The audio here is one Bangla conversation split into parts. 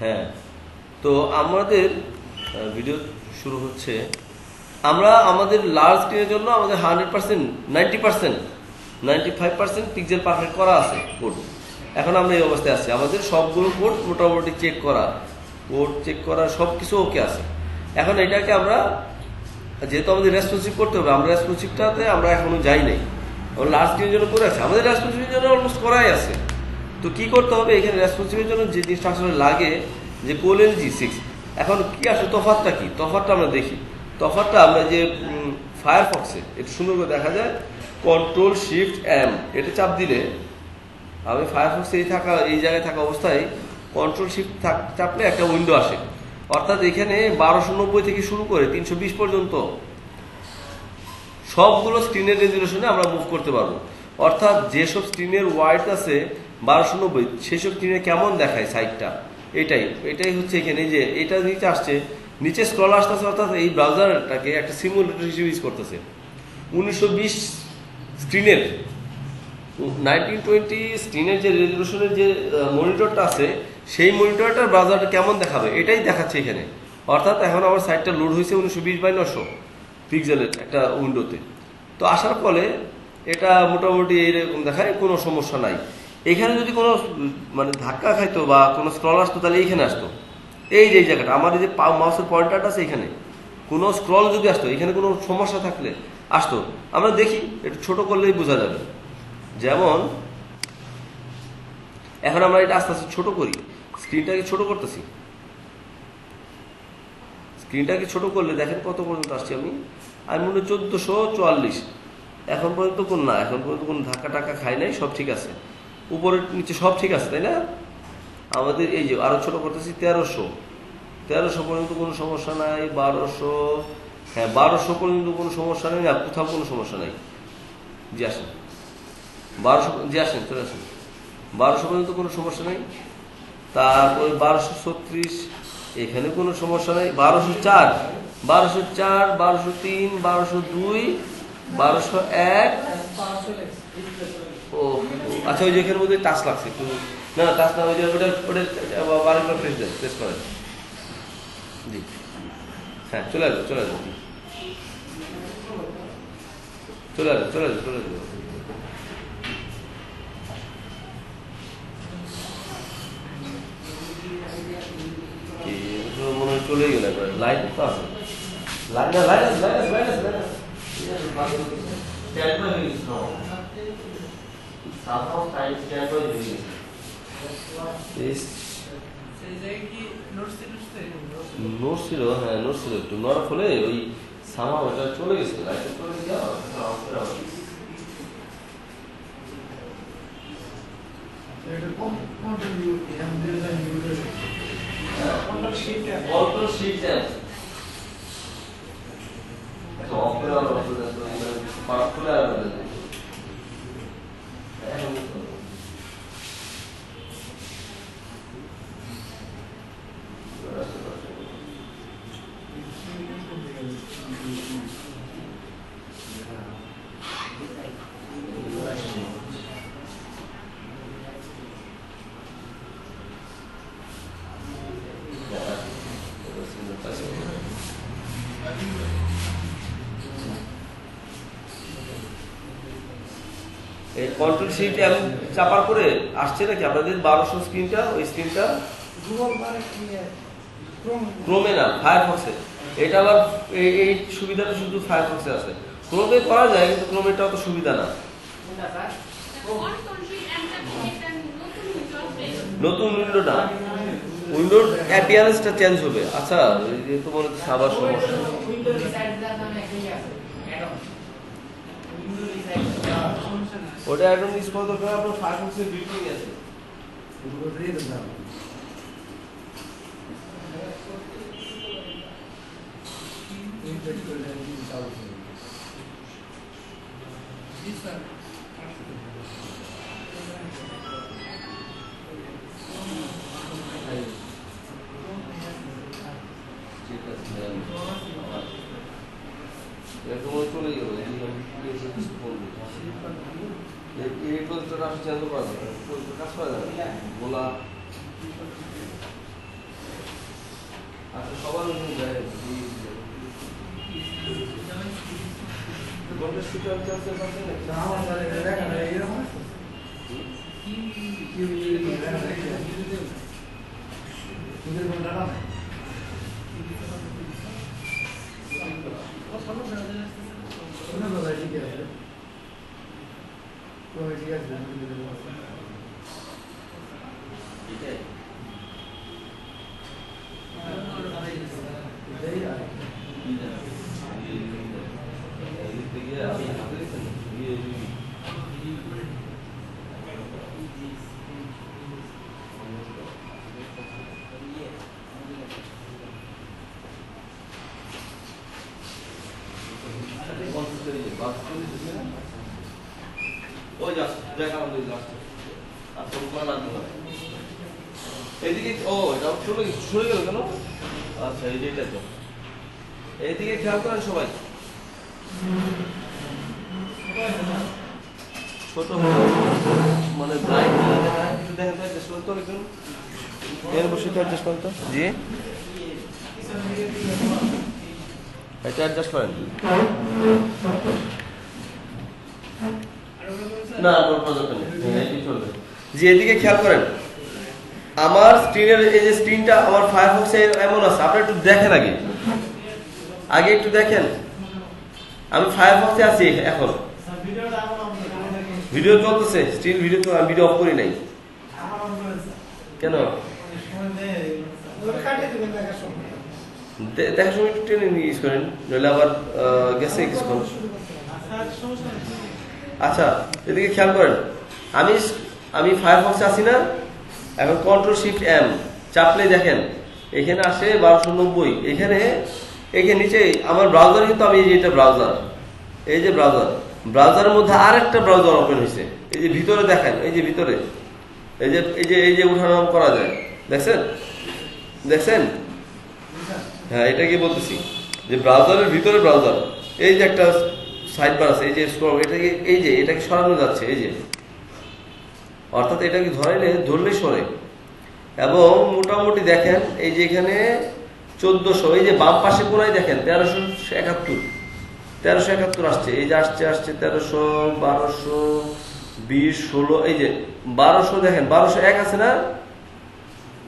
হ্যাঁ, তো আমাদের ভিডিও শুরু হচ্ছে। আমরা আমাদের লার্জ স্ক্রিনের জন্য আমাদের 100%, 90%, 95% পিক্সেল পারফেক্ট করা আছে কোড। এখন আমরা এই অবস্থায় আছি, আমাদের সবগুলো কোড মোটামুটি চেক করা, কোড চেক করা সব কিছু ওকে আছে। এখন এটাকে আমরা যেহেতু আমাদের রেসপন্সিভ করতে হবে, আমরা রেসপন্সিভটাতে আমরা এখনো যাই নাই। আমরা লার্জ স্ক্রিনের জন্য করে আছে, আমাদের রেসপন্সিভের জন্য অলমোস্ট করাই আছে। তো কি করতে হবে এখানে রেসপন্সিভের জন্য যে জিনিসটা আসলে লাগে যে কোলেন G6। এখন কি আসলে তফাৎটা কি, তফাৎটা আমরা দেখি। তফাৎটা আমরা যে ফায়ারফক্সে একটু সুন্দর করে দেখা যায়, Ctrl+Shift+M এটা চাপ দিলে, আমি ফায়ারফক্সে এই জায়গায় থাকা অবস্থায় Ctrl+Shift চাপলে একটা উইন্ডো আসে। অর্থাৎ এখানে 1290 থেকে শুরু করে 320 পর্যন্ত সবগুলো স্ক্রিনের রেজুলেশনে আমরা মুভ করতে পারবো। অর্থাৎ যেসব স্ক্রিনের ওয়াইড আছে 1290, সেসব স্ক্রিনে কেমন দেখায় সাইটটা, এটাই হচ্ছে এখানে যে এটা নিচে আসছে, নিচে স্ক্রল আসতেছে। অর্থাৎ এই ব্রাউজারটাকে একটা সিমুলেটর হিসেবে ইউজ করতেছে। 1920 স্ক্রিনের 1920 স্ক্রিনের যে রেজুলেশনের যে মনিটরটা আছে, সেই মনিটরটার ব্রাউজারটা কেমন দেখাবে এটাই দেখাচ্ছে এখানে। অর্থাৎ এখন আমার সাইটটা লোড হয়েছে 1920x900 পিক্সেলের একটা উইন্ডোতে। তো আসার ফলে এটা মোটামুটি এইরকম দেখায়, কোনো সমস্যা নাই। এখানে যদি কোনো মানে ধাক্কা খাইতো বা কোনো স্ক্রল আসতো, তাহলে এইখানে আসতো, এই যে জায়গাটা আমার এই যে মাউসের পয়েন্টারটা আছে, এখানে কোনো স্ক্রল যদি আসতো, এখানে কোনো সমস্যা থাকলে আসতো। আমরা দেখি, একটু ছোট করলেই বোঝা যাবে। যেমন এখন আমরা এটা আস্তে আস্তে ছোট করি, স্ক্রিনটাকে ছোট করতেছি। স্ক্রিনটাকে ছোট করলে দেখেন কত পর্যন্ত আসছি আমি মনে হয় 1444। এখন পর্যন্ত এখন পর্যন্ত কোনো ধাক্কা টাক্কা খাই নাই, সব ঠিক আছে, উপরে নিচে সব ঠিক আছে, তাই না? আমাদের এই যে আরো ছোট করতেছি 1300 পর্যন্ত কোনো সমস্যা নাই, 1200, হ্যাঁ 1200 পর্যন্ত কোনো সমস্যা নেই, আর কোথাও কোনো সমস্যা নাই। জি আসেন 1200, জি আসেন, চলে আসেন। 1200 পর্যন্ত কোনো সমস্যা নেই। তারপরে 1236, এখানে কোনো সমস্যা নেই। 1204, 1203, 1202, 1201। ও আচ্ছা, ওই যে এখানের মধ্যে টাচ লাগছে একটু, না টাচ না, ওই যে ওটা বারবার প্রেস করেন। জি হ্যাঁ, চলে আসবে চলে আসবে চলে আসবে চলে আসবে চলে আসবে। মনে হয় চলেই গেল একবার। লাইট তো আছে, লাইট না, লাইট আছে, লাইট আছে, লাইট আছে, লাইট আছে। নোট ছিল, হ্যাঁ নোট ছিল, একটু নড়া ফলে ওই সামা ওটা চলে গেছে, লাইটটা চলে গিয়ে এই Ctrl+Shift+M চাপার পরে আসছে নাকি আপনাদের 1200 স্ক্রিনটা, ওই স্ক্রিনটা ক্রোমে না, ফায়ারফক্সে। এটা আবার এই সুবিধাটা শুধু ফায়ারফক্সে আছে, ক্রোমে করা যায়, কিন্তু ক্রোমেটা অত সুবিধা না। নতুন উইন্ডো না, উইন্ডোর অ্যাপিয়ারেন্সটা চেঞ্জ হবে। আচ্ছা, এই তো মনে হচ্ছে আবার সমস্যা। ওটা একদম মিস করা দরকার, আপনার ফায়ারফক্সের বিল্ডিং আছে। চলে গেল কাজ করা যাবে বলা আচ্ছা সবার অনুযায়ী দেখেন কোনটা সিটার চার্জের পাশে নাকি না আমার সাথে দেখা না এরকম কি দেখা না তোদের কোনটা না শোনা কথা ঠিক আছে তো ঠিক আছে এটাই এটাই আর এদিকে ও এটা সরে গেল কেন? আচ্ছা এইটাই তো এইদিকে খেয়াল করেন সবাই ছোট মানে ব্রাইট দেখেন তো অ্যাডজাস্ট করতে হবে একদম এর বসে তো অ্যাডজাস্ট করেন তো জি এটা অ্যাডজাস্ট করেন না কোনো প্রয়োজন নেই এই চলবে জি এদিকে খেয়াল করেন আমার স্ক্রিনের এই যে স্ক্রিনটা আমার ফায়ারফক্সে এমন আছে আপনি একটু দেখেন আগে একটু দেখেন আমি ফায়ারফক্সে আছি এখন ভিডিও চলতেছে স্টিল ভিডিও তো আমি ভিডিও অফ করি নাই কেন দেখার সময় একটু টেনে নিয়ে ইউজ করেন নইলে আবার গেছে কিছুক্ষণ আচ্ছা এদিকে খেয়াল করেন আমি ফায়ারফক্সে আছি না এখন কন্ট্রোল শিফট এম চাপলে দেখেন এখানে আসে 1290 এখানে নিচে আমার ব্রাউজার কিন্তু আমি এই যে এটা ব্রাউজার এই যে ব্রাউজারের মধ্যে আরেকটা ব্রাউজার ওপেন হয়েছে এই যে ভিতরে দেখেন এই যে ভিতরে এই যে উঠানাম করা যায় দেখছেন হ্যাঁ এটা কি বলতেছি যে ব্রাউজারের ভিতরে ব্রাউজার এই যে একটা সাইড বার আছে এই যে স্ক্রল এটাকে সরানো যাচ্ছে এই যে অর্থাৎ এটাকে ধরলে সরে এবং মোটামুটি দেখেন এই যে এখানে 1400 এই যে বাম পাশে কোনায় দেখেন 1371 আসছে এই যে আসছে 1300 1200 20 16 এই যে 1200 দেখেন 1201 আছে না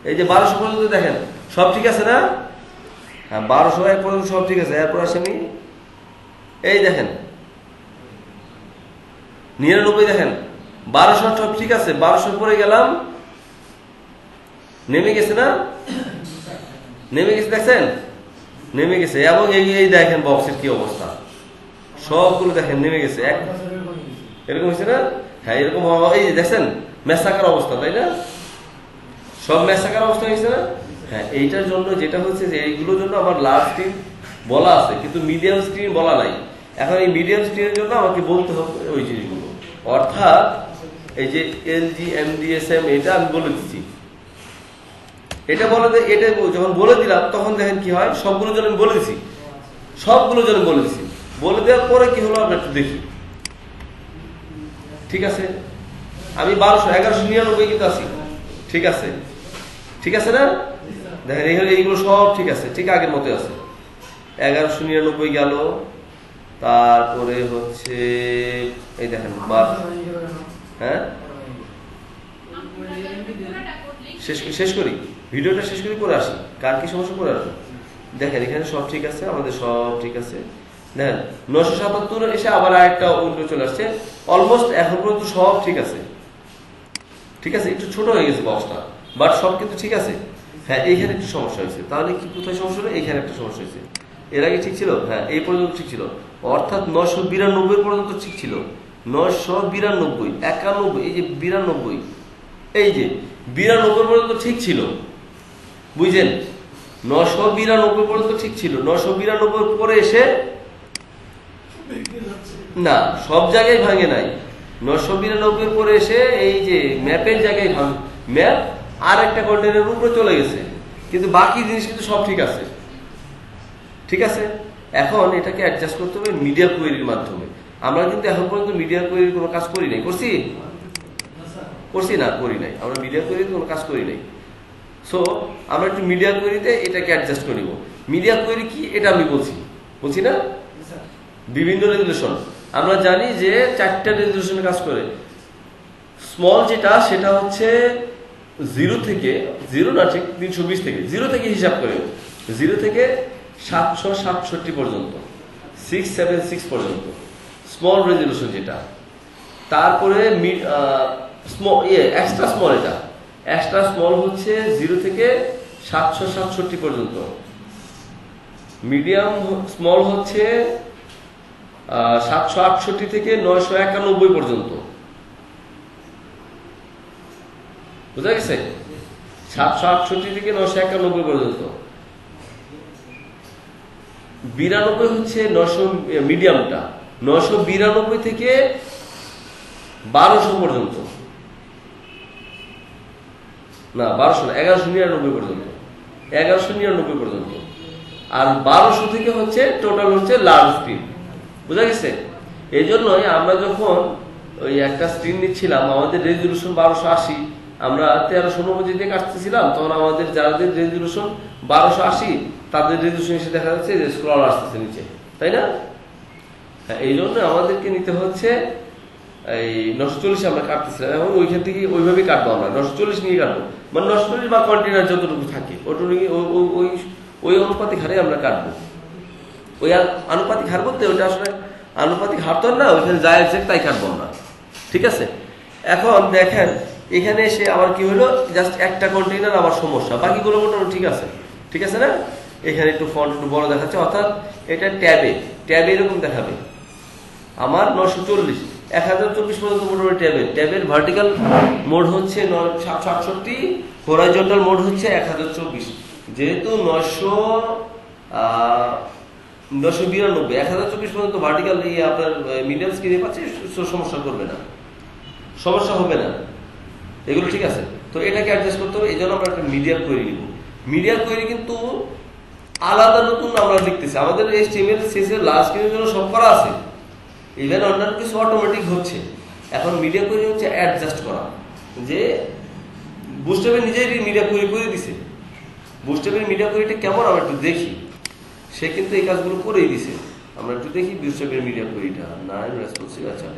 এই যে 1200 পর্যন্ত দেখেন সব ঠিক আছে না হ্যাঁ 1201 পর্যন্ত সব ঠিক আছে এরপর আসে আমি এই দেখেন 99 দেখেন 1200 সব ঠিক আছে 1200 পরে গেলাম নেমে গেছে না দেখছেন নেমে গেছে এবং এই দেখেন বক্সের কি অবস্থা সবগুলো দেখেন নেমে গেছে এরকম হয়েছে না হ্যাঁ এরকম এই যে দেখছেন মেসাকার অবস্থা তাই না সব মেসাকার অবস্থা হয়েছে না হ্যাঁ এইটার জন্য যেটা হচ্ছে যে এইগুলোর জন্য আমার লার্জ স্ক্রিন বলা আছে কিন্তু মিডিয়াম স্ক্রিন বলা নাই এখন এই মিডিয়াম স্ক্রিনের জন্য আমাকে বলতে হবে ওই জিনিসগুলো অর্থাৎ এই যে এলজি এমডিএসএম এটা আমি বলে দিচ্ছি এটা যখন বলে দিলাম তখন দেখেন কি হয় সবগুলো জন আমি বলে দিছি বলে দেওয়ার পরে কি হলো আমরা একটু দেখি ঠিক আছে আমি 1199 কিন্তু আছি ঠিক আছে না দেখেন এইগুলো সব ঠিক আছে ঠিক আগের মতো আছে 1199 গেল তারপরে হচ্ছে এই দেখেন হ্যাঁ শেষ করি ভিডিওটা শেষ করি করে আসি কার কি সমস্যা করে আসবো দেখেন এখানে সব ঠিক আছে আমাদের সব ঠিক আছে দেখেন 977 এসে আবার আরেকটা উইন্ডো চলে আসছে অলমোস্ট এখন পর্যন্ত সব ঠিক আছে একটু ছোট হয়ে গেছে বক্সটা বাট সব কিন্তু ঠিক আছে হ্যাঁ এইখানে একটু সমস্যা হয়েছে তাহলে কি কোথায় সমস্যা হলো এইখানে একটা সমস্যা হয়েছে এর আগে ঠিক ছিল হ্যাঁ এই পর্যন্ত ঠিক ছিল অর্থাৎ 992 পর্যন্ত ঠিক ছিল 992 91 এই যে 92 এই যে 92 পর্যন্ত ঠিক ছিল বুঝছেন 992 পর্যন্ত ঠিক ছিল 992 পরে এসে না সব জায়গায় ভাঙে নাই 992 পরে এসে এই যে ম্যাপের জায়গায় ম্যাপ আর একটা কন্টেনারের উপরে চলে গেছে কিন্তু বাকি জিনিস কিন্তু সব ঠিক আছে এখন এটাকে অ্যাডজাস্ট করতে হবে মিডিয়া কোয়েরির মাধ্যমে আমরা কিন্তু এখন পর্যন্ত মিডিয়া কোয়েরির কোনো কাজ করি নাই করছি না করি নাই আমরা মিডিয়া কোয়েরির কোনো কাজ করি নাই সো আমরা একটু মিডিয়া কোয়েরিতে এটাকে অ্যাডজাস্ট করে নিব। মিডিয়া কোয়েরি কি এটা আমি বলছি না, বিভিন্ন রেজুলেশন আমরা জানি যে 4টা রেজুলেশনে কাজ করে। স্মল যেটা সেটা হচ্ছে 0 থেকে 0 না, ঠিক 320 থেকে 0 থেকে হিসাব করে 0 থেকে 767 পর্যন্ত 676 পর্যন্ত স্মল রেজুলেশন যেটা। তারপরে এক্সট্রা স্মল, এটা এক্সট্রা স্মল হচ্ছে 0 থেকে 767 পর্যন্ত। মিডিয়াম স্মল হচ্ছে 768 থেকে 991 পর্যন্ত। বুঝা গেছে? 768 থেকে 991 পর্যন্ত। 92 হচ্ছে 900 মিডিয়ামটা, 992 থেকে 1200 পর্যন্ত, না 1200 না, 1199 পর্যন্ত, 1199 পর্যন্ত। আর 1200 থেকে হচ্ছে টোটাল হচ্ছে লার্জ স্ক্রিন। বুঝা গেছে? এই জন্যই আমরা যখন ওই একটা স্ক্রিন নিচ্ছিলাম, আমাদের রেজুলেশন 1280, আমরা 1390 দিয়ে কাটতেছিলাম, তখন আমাদের যাদের রেজুলেশন 1280 তাদের রেজুলেশন এসে দেখা যাচ্ছে যে স্ক্রল আসতেছে নিচে, তাই না? হ্যাঁ, এই জন্য আমাদেরকে নিতে হচ্ছে এই 940 আমরা কাটতেছিলাম, এবং ওইখান থেকে ওইভাবেই কাটবো আমরা, 940 নিয়ে কাটবো, মানে 940 বা কন্টেনার যতটুকু থাকে ওই অনুপাতিক হারে আমরা কাটবো। ওই আনুপাতিক হার বলতে ওইটা আসলে আনুপাতিক হার তো না, ওইখানে যা এক্সাক্ট তাই কাটবো আমরা, ঠিক আছে? এখন দেখেন এখানে এসে আবার কি হলো, জাস্ট একটা কন্টেইনার আবার সমস্যা, বাকিগুলো মোটামুটি ঠিক আছে না? এখানে একটু ফন্ট একটু বড় দেখাচ্ছে, অর্থাৎ এটা ট্যাবে এরকম দেখাবে। আমার 940 1024 পর্যন্ত মোটামুটি ট্যাবের ভার্টিক্যাল মোড হচ্ছে 768, হরাইজন্টাল মোড হচ্ছে 1024। যেহেতু 992 1024 পর্যন্ত ভার্টিক্যাল আপনার মিডিয়াম স্ক্রিনে পাচ্ছে, সমস্যা হবে না, এগুলো ঠিক আছে। তো এটাকে অ্যাডজাস্ট করতে হবে, এই জন্য আমরা একটা মিডিয়া কোয়েরি নিব। মিডিয়া কোয়েরি কিন্তু আলাদা নতুন আমরা লিখতেছি, আমাদের HTML CSS লার্জ স্ক্রিনের জন্য সব করা আছে, ইভেন অন্যান্য কিছু অটোমেটিক হচ্ছে। এখন মিডিয়া কোয়েরি হচ্ছে অ্যাডজাস্ট করা, যে বুস্টআপে নিজেই মিডিয়া কোয়েরি করে দিছে। বুস্টআপের মিডিয়া কোয়েরিটা কেমন আমরা একটু দেখি, সে কিন্তু এই কাজগুলো করেই দিছে। আমরা একটু দেখি বুস্টআপের মিডিয়া কোয়েরিটা, না রেসপন্সিভ। আচ্ছা,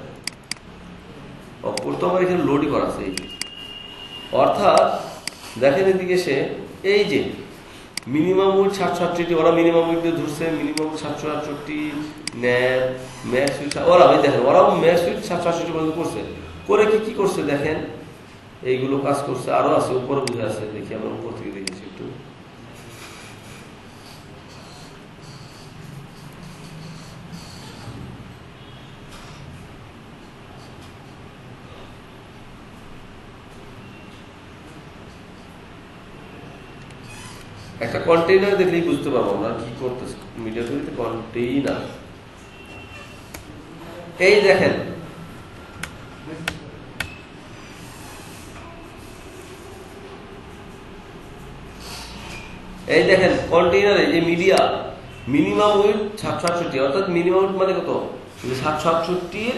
তো আমার এখানে লোডই করা আছে, এই যে অর্থাৎ দেখেন এদিকে সে এই যে মিনিমাম উইড 768, ওরা মিনিমাম উইড দিয়ে ধরছে, মিনিমাম 768 ন্যাপ ম্যাক্স উইড, ওরা দেখেন ওরাও ম্যাক্স উইড 768 পর্যন্ত করছে। করে কি করছে দেখেন, এইগুলো কাজ করছে, আরো আছে উপরে বুঝে আছে, দেখি আমরা উপর থেকে দেখেছি একটু। একটা কন্টেইনার দেখলেই বুঝতে পারবো আমরা কি করতেছি। মিডিয়া কোয়েরিতে কন্টেইনার, এই দেখেন কন্টেইনারে যে মিডিয়া মিনিমাম উইড 768, অর্থাৎ মিনিমাম মানে কত, 768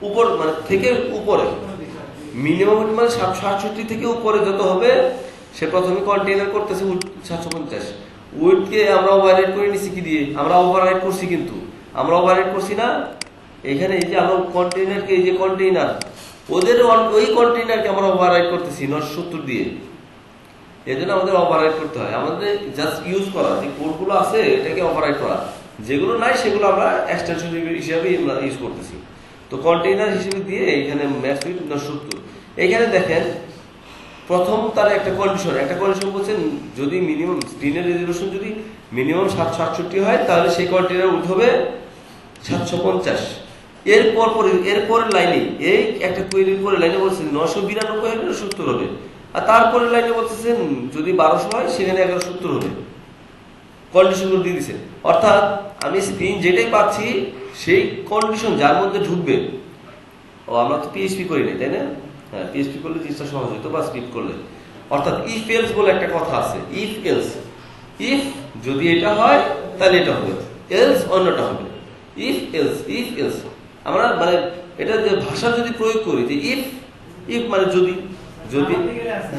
উপর মানে থেকে উপরে, মিনিমাম উইড মানে 768 থেকে উপরে যত হবে, সে প্রথমে কন্টেইনার করতেছে 750। উইডকে আমরা ওভাররাইড করে নিছি কি দিয়ে, আমরা ওভাররাইড করছি, কিন্তু আমরা ওভাররাইড করছি না এখানে। এই যে আমরা কন্টেইনারকে, এই যে কন্টেইনার, ওদের ওই কন্টেইনারকে আমরা ওভাররাইড করতেছি 970 দিয়ে। এই জন্য আমাদের ওভাররাইড করতে হয়, আমাদের জাস্ট ইউজ করা যে কোডগুলো আছে এটাকে ওভাররাইড করা, যেগুলো নাই সেগুলো আমরা এক্সটেনশন হিসাবে আমরা ইউজ করতেছি। তো কন্টেইনার হিসেবে দিয়ে এখানে ম্যাক্স উইড 970। এখানে দেখেন প্রথম তার একটা কন্ডিশন বলছেন, যদি মিনিমাম স্ক্রিনের রেজুলেশন যদি মিনিমাম 768 হয়, তাহলে সেই কন্টেইনার উঠে হবে 750। এরপরের লাইনে, এই একটা কোয়েরির পরের লাইনে বলছেন 992 হলে 70 হবে, আর তারপরের লাইনে বলতেছেন যদি 1200 হয় সেখানে 1170 হবে। কন্ডিশনগুলো দিয়ে দিচ্ছেন, অর্থাৎ আমি স্ক্রিন যেটাই পাচ্ছি সেই কন্ডিশন যার মধ্যে ঢুকবে। আমরা তো PHP করি নাই, তাই না? হ্যাঁ, PHP করলে জিনিসটা সহজ হতো, বা স্ক্রিপ্ট করলে। অর্থাৎ ইফ এলস বলে একটা কথা আছে, ইফ এলস, ইফ যদি এটা হয় তাহলে এটা হবে, এলস অন্যটা হবে। ইফ এলস আমরা মানে এটা যে ভাষা যদি প্রয়োগ করি যে ইফ মানে যদি, যদি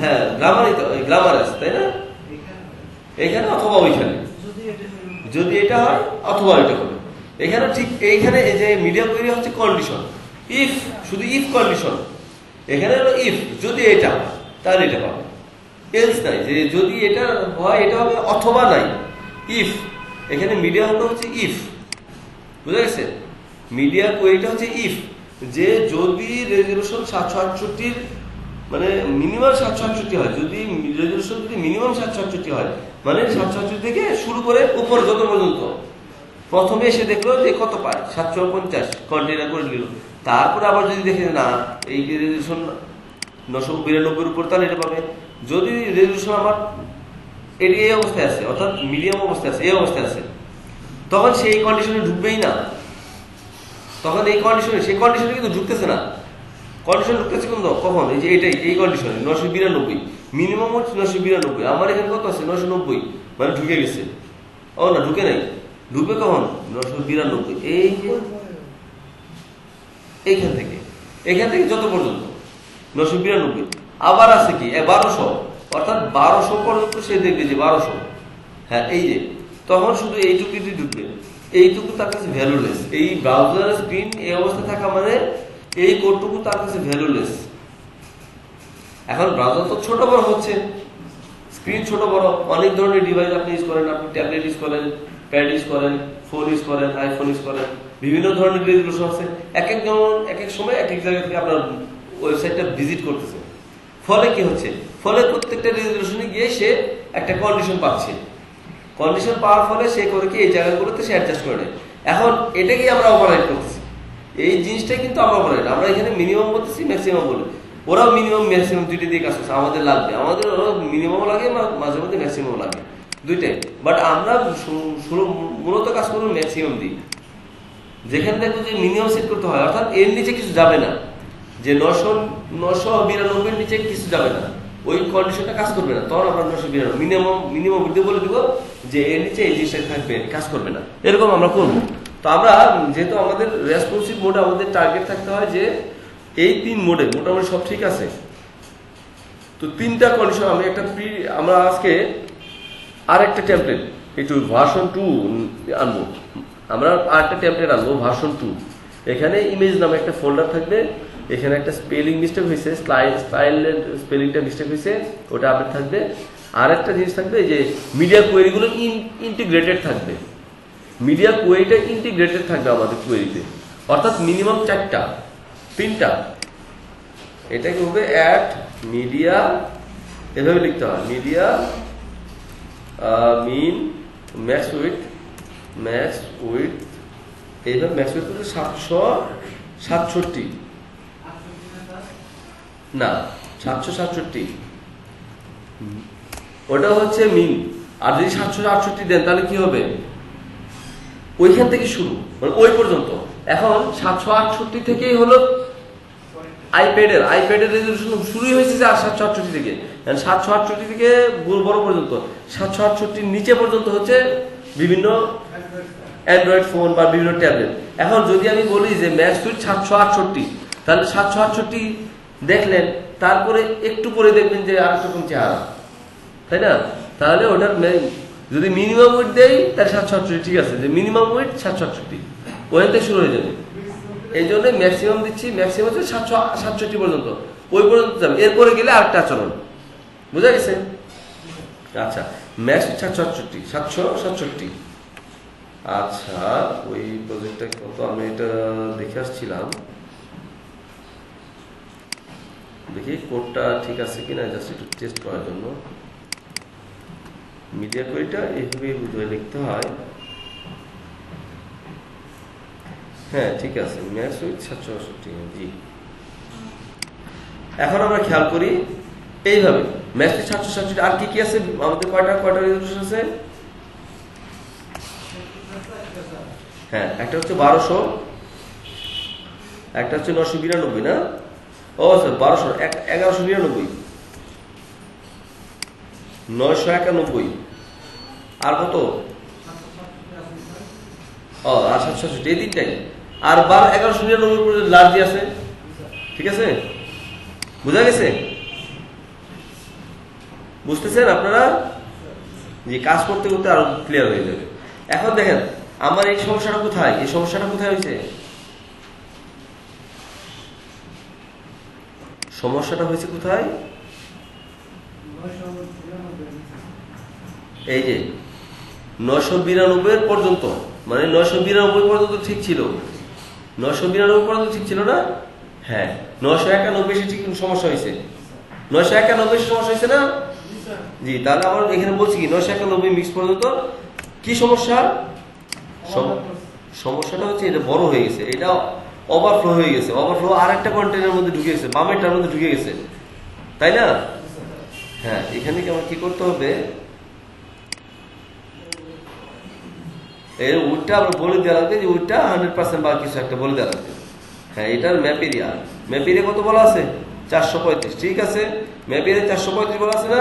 হ্যাঁ গ্রামারই তো গ্রামার আছে তাই না, এখানে অথবা ওইখানে যদি এটা হয় অথবা এটা হবে। এখানে ঠিক এইখানে এই যে মিডিয়াম তৈরি হচ্ছে কন্ডিশন, ইফ, শুধু ইফ কন্ডিশন। এখানে হলো ইফ, যদি এটা হয় তাহলে এটা পাবে, এলস নাই, যে যদি এটা হয় এটা হবে অথবা নাই, ইফ। এখানে মিডিয়ামটা হচ্ছে ইফ, বুঝা গেছে? মিডিয়া কোয়েরিটা হচ্ছে ইফ, যে যদি রেজলিউশন 768 মানে মিনিমাম 768 হয়, যদি রেজলিউশন যদি মিনিমাম 768 হয়, মানে 768 থেকে শুরু করে উপরে যত পর্যন্ত। প্রথমে এসে দেখলো যে কত পায়, 750 কন্টেনার করে নিল। তারপরে আবার যদি দেখে না এই রেজলিউশন 992 উপর, তাহলে এটা পাবে। যদি রেজলিউশন আমার এই অবস্থায় আছে, অর্থাৎ মিডিয়াম অবস্থায় আছে, এই অবস্থায় আছে, তখন সেই কন্ডিশনে ঢুকবেই না। তখন এই কন্ডিশনে, সেই কন্ডিশনে কিন্তু ঢুকতেছে না। কন্ডিশন ঢুকতেছে কিন্তু কখন, এই যে এটাই, এই কন্ডিশনে 992 মিনিমাম হচ্ছে 992। আমার এখানে কত আছে 990, মানে ঢুকে গেছে। ও না, ঢুকে নাই, ঢুকবে কখন 992, এই যে এইখান থেকে, এখান থেকে যত পর্যন্ত 992। আবার আছে কি 1200, অর্থাৎ 1200 পর্যন্ত সে দেখবে যে 1200, হ্যাঁ এই যে, তখন শুধু এইটুকুই ঢুকবে। এইটুকু তার কাছে ভ্যালুলেস। এই ব্রাউজার স্ক্রিন এই অবস্থায় থাকা মানে এই কোডটুকু তার কাছে ভ্যালুলেস। এখন ব্রাউজার তো ছোট বড় হচ্ছে, স্ক্রিন ছোট বড়, অনেক ধরনের ডিভাইস আপনি ইউজ করেন, আপনি ট্যাবলেট ইউজ করেন, প্যাড ইউজ করেন, ফোন ইউজ করেন, আইফোন ইউজ করেন, বিভিন্ন ধরনের রেজলিউশন আছে। এক এক যেমন এক এক সময় এক এক জায়গা থেকে আপনার ওয়েবসাইটটা ভিজিট করতেছে। ফলে কি হচ্ছে, ফলে প্রত্যেকটা রেজলিউশনে গিয়ে সে একটা কন্ডিশন পাচ্ছে। কন্ডিশন পাওয়ার ফলে সে করে কি এই জায়গাগুলোতে সে অ্যাডজাস্ট করে নেয়। এখন এটাকেই আমরা ওভাররাইড করতেছি, এই জিনিসটাই কিন্তু আমরা ওভাররাইড। আমরা এখানে মিনিমাম বলতেছি, ম্যাক্সিমাম বলি। ওরাও মিনিমাম ম্যাক্সিমাম দুইটা দিয়ে কাজ করছে, আমাদের লাগবে, আমাদের মিনিমাম লাগে, মাঝে মধ্যে ম্যাক্সিমাম লাগে, দুইটাই। বাট আমরা মূলত কাজ করবো ম্যাক্সিমাম দিই। যেখানে দেখবো যে মিনিমাম সেট করতে হয়, অর্থাৎ এর নিচে কিছু যাবে না, যে 992 নিচে কিছু যাবে না, ওই কন্ডিশনটা কাজ করবে না, তখন আমরা 992 মিনিমাম বলে দিব যে এর নিচে এই জিনিসটা থাকবে, কাজ করবে না, এরকম আমরা করবো। তো আমরা যেহেতু আমাদের রেসপন্সিভ মোডে আমাদের টার্গেট থাকতে হয় যে এই 3 মোডে মোটামুটি সব ঠিক আছে। তো 3টা কন্ডিশন আমি আমরা আজকে আর একটা টেমপ্লেট, একটু ভার্সন 2 আনবো। আমরা আর একটা টেমপ্লেট আনবো ভার্সন 2। এখানে ইমেজ নামে একটা ফোল্ডার থাকবে, এখানে একটা স্পেলিং মিস্টেক হয়েছে, স্টাইলের স্পেলিংটা মিস্টেক হয়েছে, ওটা আপডেট থাকবে। আর একটা জিনিস থাকবে যে মিডিয়া কোয়েরিগুলো ইন্টিগ্রেটেড থাকবে। মিডিয়া কোয়েরিটা ইন্টিগ্রেটেড থাকবে আমাদের কোয়েরিতে, অর্থাৎ মিনিমাম 3টা। এটা কি হবে, অ্যাট মিডিয়া, এভাবে লিখতে হয়, মিডিয়া মিন ম্যাক্স উইথ, এইভাবে ম্যাক্স উইথ 767 না 767, ওটা হচ্ছে মিন। আর যদি 768 দেন তাহলে কি হবে, ওইখান থেকে শুরু, মানে ওই পর্যন্ত। এখন 768 থেকেই হলো আইপ্যাডের রেজলিউশন শুরুই হয়েছে যে 768 থেকে, 768 থেকে বড় পর্যন্ত, 768 নিচে পর্যন্ত হচ্ছে বিভিন্ন অ্যান্ড্রয়েড ফোন বা বিভিন্ন ট্যাবলেট। এখন যদি আমি বলি যে ম্যাক্স সুইট 768, তাহলে 768 দেখলেন, তারপরে একটু পরে দেখবেন যে আর রকম চেহারা, তাই না? তাহলে ওটার যদি মিনিমাম ওয়েট দেয় তাহলে 768 ঠিক আছে, যে মিনিমাম ওয়েট 768 ওখান থেকে শুরু হয়ে যাবে। এই জন্য ম্যাক্সিমাম দিচ্ছি, ম্যাক্সিমাম হচ্ছে 767 পর্যন্ত, ওই পর্যন্ত যাবে। এরপরে গেলে আরেকটা আচরণ, বুঝা গেছে? আচ্ছা, ম্যাক্স 767। আচ্ছা, ওই প্রজেক্টটা কত, আমি এটা দেখে আসছিলাম, দেখি কোডটা ঠিক আছে কিনা, জাস্ট একটু টেস্ট করার জন্য। মিডিয়া কোয়েরিটা এইভাবে বুঝে লিখতে হয়। হ্যাঁ ঠিক আছে, ম্যাক্স উইথ 767, জি। এখন আমরা খেয়াল করি এইভাবে ম্যাক্স উইথ 767, আর কি কি আছে আমাদের, কয়টা রেজলিউশন আছে? হ্যাঁ, একটা হচ্ছে 1200, একটা হচ্ছে 992 না, ও স্যার 1200, 1199, 991, আর কত, ও আর 767, এই 3টাই। আর 1199 পর্যন্ত লার্জি আছে, ঠিক আছে, বুঝা গেছে? বুঝতেছেন আপনারা? যে কাজ করতে করতে আরো ক্লিয়ার হয়ে যাবে। এখন দেখেন আমার এই সমস্যাটা কোথায়, এই সমস্যাটা কোথায় হয়েছে? সমস্যাটা হয়েছে কোথায়? এই যে 992 পর্যন্ত, মানে 992 পর্যন্ত ঠিক ছিল, 992 পর্যন্ত ঠিক ছিল না? হ্যাঁ, 991 ঠিক সমস্যা হয়েছে, 991 সমস্যা হয়েছে না? জি, তাহলে আমার এখানে বলছি কি 991 মিক্স পর্যন্ত কি সমস্যা? সমস্যাটা হচ্ছে এটা বড় হয়ে গেছে, এটা ওভারফ্লো হয়ে গেছে, ওভারফ্লো আর একটা কন্টেনারের মধ্যে ঢুকে গেছে, বামেরটার মধ্যে ঢুকে গেছে, তাই না? হ্যাঁ, এখানে কি আমার কি করতে হবে? এর উইডটা আমরা বলে দেওয়া লাগবে যে উইডটা 100% বা কিছু একটা বলে দেওয়া লাগবে। হ্যাঁ, এটার ম্যাপ এরিয়া, ম্যাপ এরিয়া কত বলা আছে? 435। ঠিক আছে, ম্যাপ এরিয়া 435 বলা আছে না?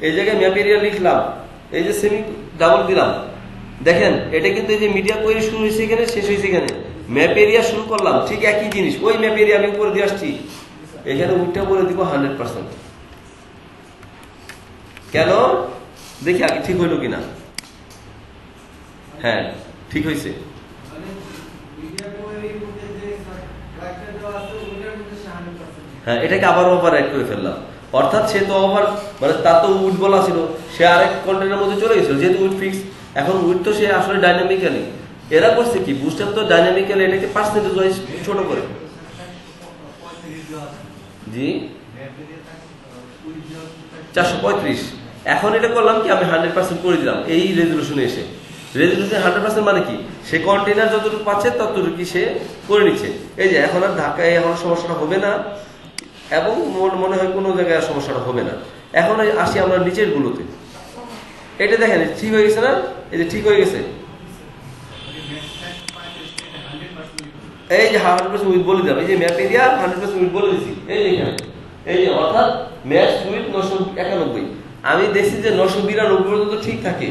এই জায়গায় ম্যাপ এরিয়া লিখলাম, এই যে সেমি ডাবল দিলাম। দেখেন এটা কিন্তু এই যে মিডিয়া কোয়েরি শুরু হয়েছে এখানে, শেষ হয়েছে এখানে, ম্যাপ এরিয়া শুরু করলাম, ঠিক একই জিনিস, ওই ম্যাপ এরিয়া আমি উপরে দিয়ে আসছি, এখানে উইডটা বলে দিব 100%। কেন? দেখি আগে ঠিক হইল কিনা। হ্যাঁ, ঠিক হয়েছে। হ্যাঁ, এটাকে আবার ওভার রাইট করে ফেললাম, অর্থাৎ সে তো ওভার, মানে তার তো উইড বলা ছিল, সে আরেক কন্টেন্টের মধ্যে চলে গেছিল, যেহেতু উইড ফিক্স। এখন উইড তো সে আসলে ডাইনামিক্যালি, এরা করছে কি, বুস্টার তো ডাইনামিক্যালি এটাকে পার্সেন্টেজ ওয়াইজ ছোট করে। জি, 435। এখন এটা করলাম কি, আমি 100% করে দিলাম এই রেজলিউশনে এসে। রেজলিউশন 100% মানে কি, সে কন্টেইনার যতটুকু পাচ্ছে ততটুকু সে করে নিচ্ছে। এই যে এখন আর ঢাকায় এখন সমস্যাটা হবে না, এবং মনে হয় কোনো জায়গায় আর সমস্যাটা হবে না। এখন আসি আমরা নিচের গুলোতে, এটা দেখেন ঠিক হয়ে গেছে না? এই যে ঠিক হয়ে গেছে, এই যে 100% উইথ বলে দিলাম, এই যে ম্যাপ এরিয়া 100% উইথ বলে দিচ্ছি, এই যে এখানে, এই যে অর্থাৎ ম্যাচ উইথ 991। আমি দেখছি যে 992 পর্যন্ত ঠিক থাকে,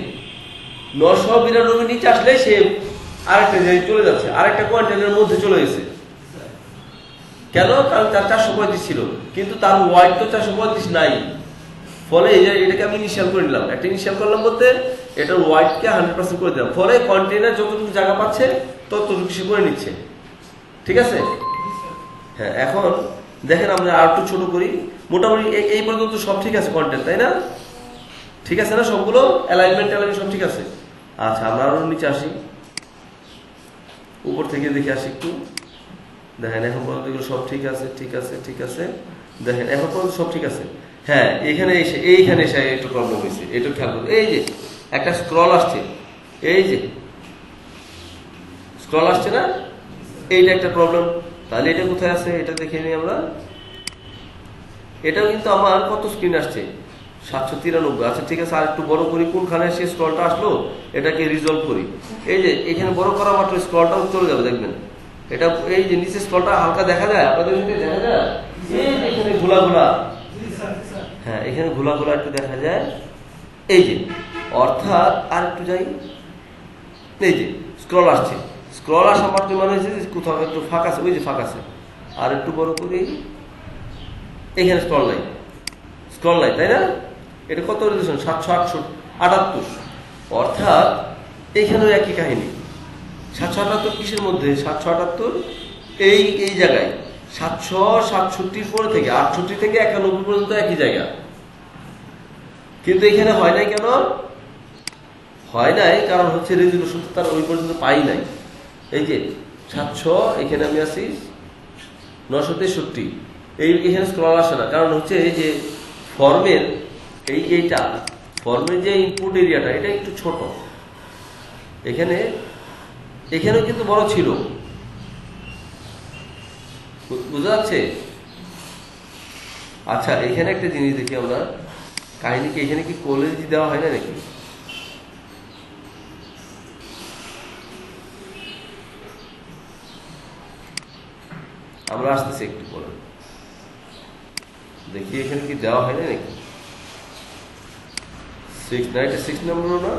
992 নিচে আসলে সে আরেকটা জায়গায় চলে যাচ্ছে, আরেকটা কোয়ান্টেনের মধ্যে চলে গেছে। কেন? কারণ তার 435 ছিল, কিন্তু তার ওয়াইড তো 435 নাই, ফলে এই যে এটাকে আমি ইনিশিয়াল করে নিলাম, একটা ইনিশিয়াল করলাম বলতে এটার ওয়াইডকে 100% করে দিলাম, ফলে কন্টেনার যতটুকু জায়গা পাচ্ছে ততটুকু সে করে নিচ্ছে। ঠিক আছে? হ্যাঁ, এখন দেখেন আমরা আর একটু ছোট করি, মোটামুটি এই পর্যন্ত সব ঠিক আছে কন্টেন্ট, তাই না? ঠিক আছে না? সবগুলো অ্যালাইনমেন্ট সব ঠিক আছে। আচ্ছা, আমরা আরো নিচে আসি, উপর থেকে দেখে আসি একটু। দেখেন এখন পর্যন্ত এগুলো সব ঠিক আছে, ঠিক আছে, ঠিক আছে। দেখেন এখন পর্যন্ত সব ঠিক আছে। হ্যাঁ, এইখানে এসে একটু প্রবলেম হয়েছে, একটু খেয়াল করুন। এই যে একটা স্ক্রল আসছে, এই যে স্ক্রল আসছে না, এইটা একটা প্রবলেম। তাহলে এটা কোথায় আছে এটা দেখে নিই আমরা। এটাও কিন্তু আমার কত স্ক্রিন আসছে, 793। আচ্ছা ঠিক আছে, আর একটু বড় করি, কোনখানে সেই স্ক্রলটা আসলো এটাকে রিজলভ করি। এই যে এখানে বড় করা মাত্র স্ক্রলটাও চলে যাবে, দেখবেন এটা, এই যে নিচে স্ক্রলটা হালকা দেখা যায় আপনাদের, দেখা যায় এখানে ঘোলা ঘোলা। হ্যাঁ, এখানে ঘোলা ঘোলা একটু দেখা যায়, এই যে, অর্থাৎ আর একটু যাই, এই যে স্ক্রল আসছে, স্ক্রল আসা মাত্র মানে হচ্ছে কোথাও একটু ফাঁকা আছে, ওই যে ফাঁকা আছে, আর একটু বড় করি, এখানে স্ক্রল নাই, স্ক্রল নাই, তাই না? এটা কত রেজলিউশন? 778। অর্থাৎ এইখানেও একই কাহিনী। 778 কিসের মধ্যে? 778 এই জায়গায় 767 পরে থেকে 68 থেকে 91 পর্যন্ত একই জায়গা, কিন্তু এখানে হয় নাই। কেন হয় নাই? কারণ হচ্ছে রেজলিউশন তার ওই পর্যন্ত পাই নাই। এই যে 700, এখানে আমি আছি 963, এখানে স্ক্রল আসে না, কারণ হচ্ছে এই যে ফর্মের এইটা ফর্মের যে ইনপুট এরিয়াটা এটা একটু ছোট, এখানেও কিন্তু বড় ছিল, বুঝা যাচ্ছে? আচ্ছা, এখানে একটা জিনিস দেখি আমরা, কাহিনী কি এখানে কি কলেজ দেওয়া হয় না নাকি? আমরা আসতেছি একটু পরে, দেখি এখানে কি দেওয়া হয় না নাকি। 6 নম্বরও না,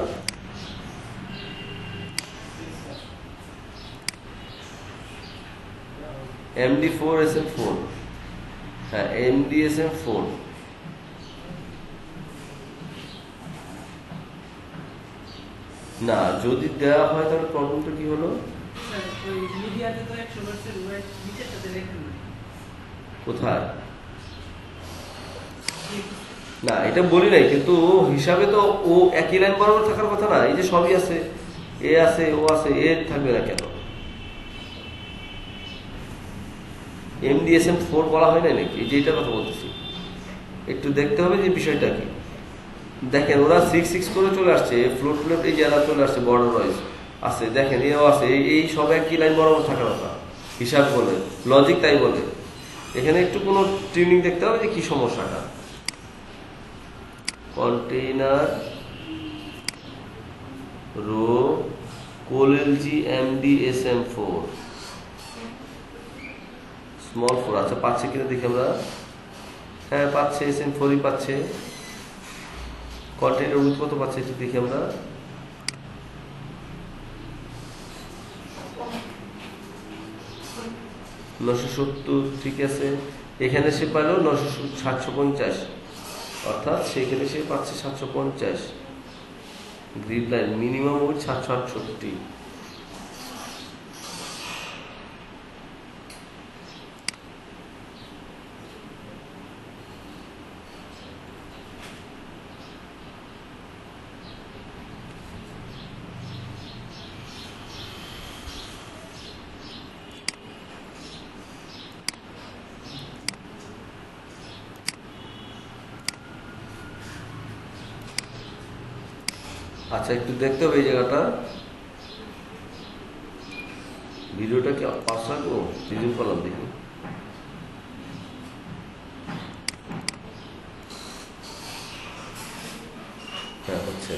MD4 SM4, হ্যাঁ MDSM4, না, যদি দেওয়া হয় তাহলে প্রবলেমটা কি হলো? স্যার ওই মিডিয়াতে তো 100% ওয়েট নিচেরটাতে লেখা নেই। কোথায়? না, এটা বলি নাই, কিন্তু হিসাবে তো ও একই লাইন বরাবর থাকার কথা না। এই যে সবই আছে, এ আছে, ও আছে, এ থাকবে না কেন? MDSM-4 বলা হয় না নাকি? এই যে এটার কথা বলতেছি, একটু দেখতে হবে যে বিষয়টা কি। দেখেন ওরা 6-6 করে চলে আসছে, ফ্লোট এই যারা চলে আসছে বর্ডার ওয়াইজ আছে, দেখেন এও আছে, এই সব একই লাইন বরাবর থাকার কথা হিসাব বলে, লজিক তাই বলে। এখানে একটু কোনো ট্রেনিং দেখতে হবে যে কি সমস্যাটা। কন্টেইনার রো কোলএলজি MDSM-4 স্মল 4। আচ্ছা, পাচ্ছে কিনা দেখি আমরা। হ্যাঁ পাচ্ছে, SM-4ই পাচ্ছে। কন্টেইনার উইথ কত পাচ্ছে একটু দেখি আমরা। 970, ঠিক আছে। এখানে সে পেল 750, অর্থাৎ সেখানে সে পাচ্ছে 750। গ্রিড লাইন মিনিমাম ওই 768। আচ্ছা, একটু দেখতে হবে এই জায়গাটা। ভিডিওটা কি পাস রাখবো? রিজিউম করলাম দেখি। হ্যাঁ হচ্ছে।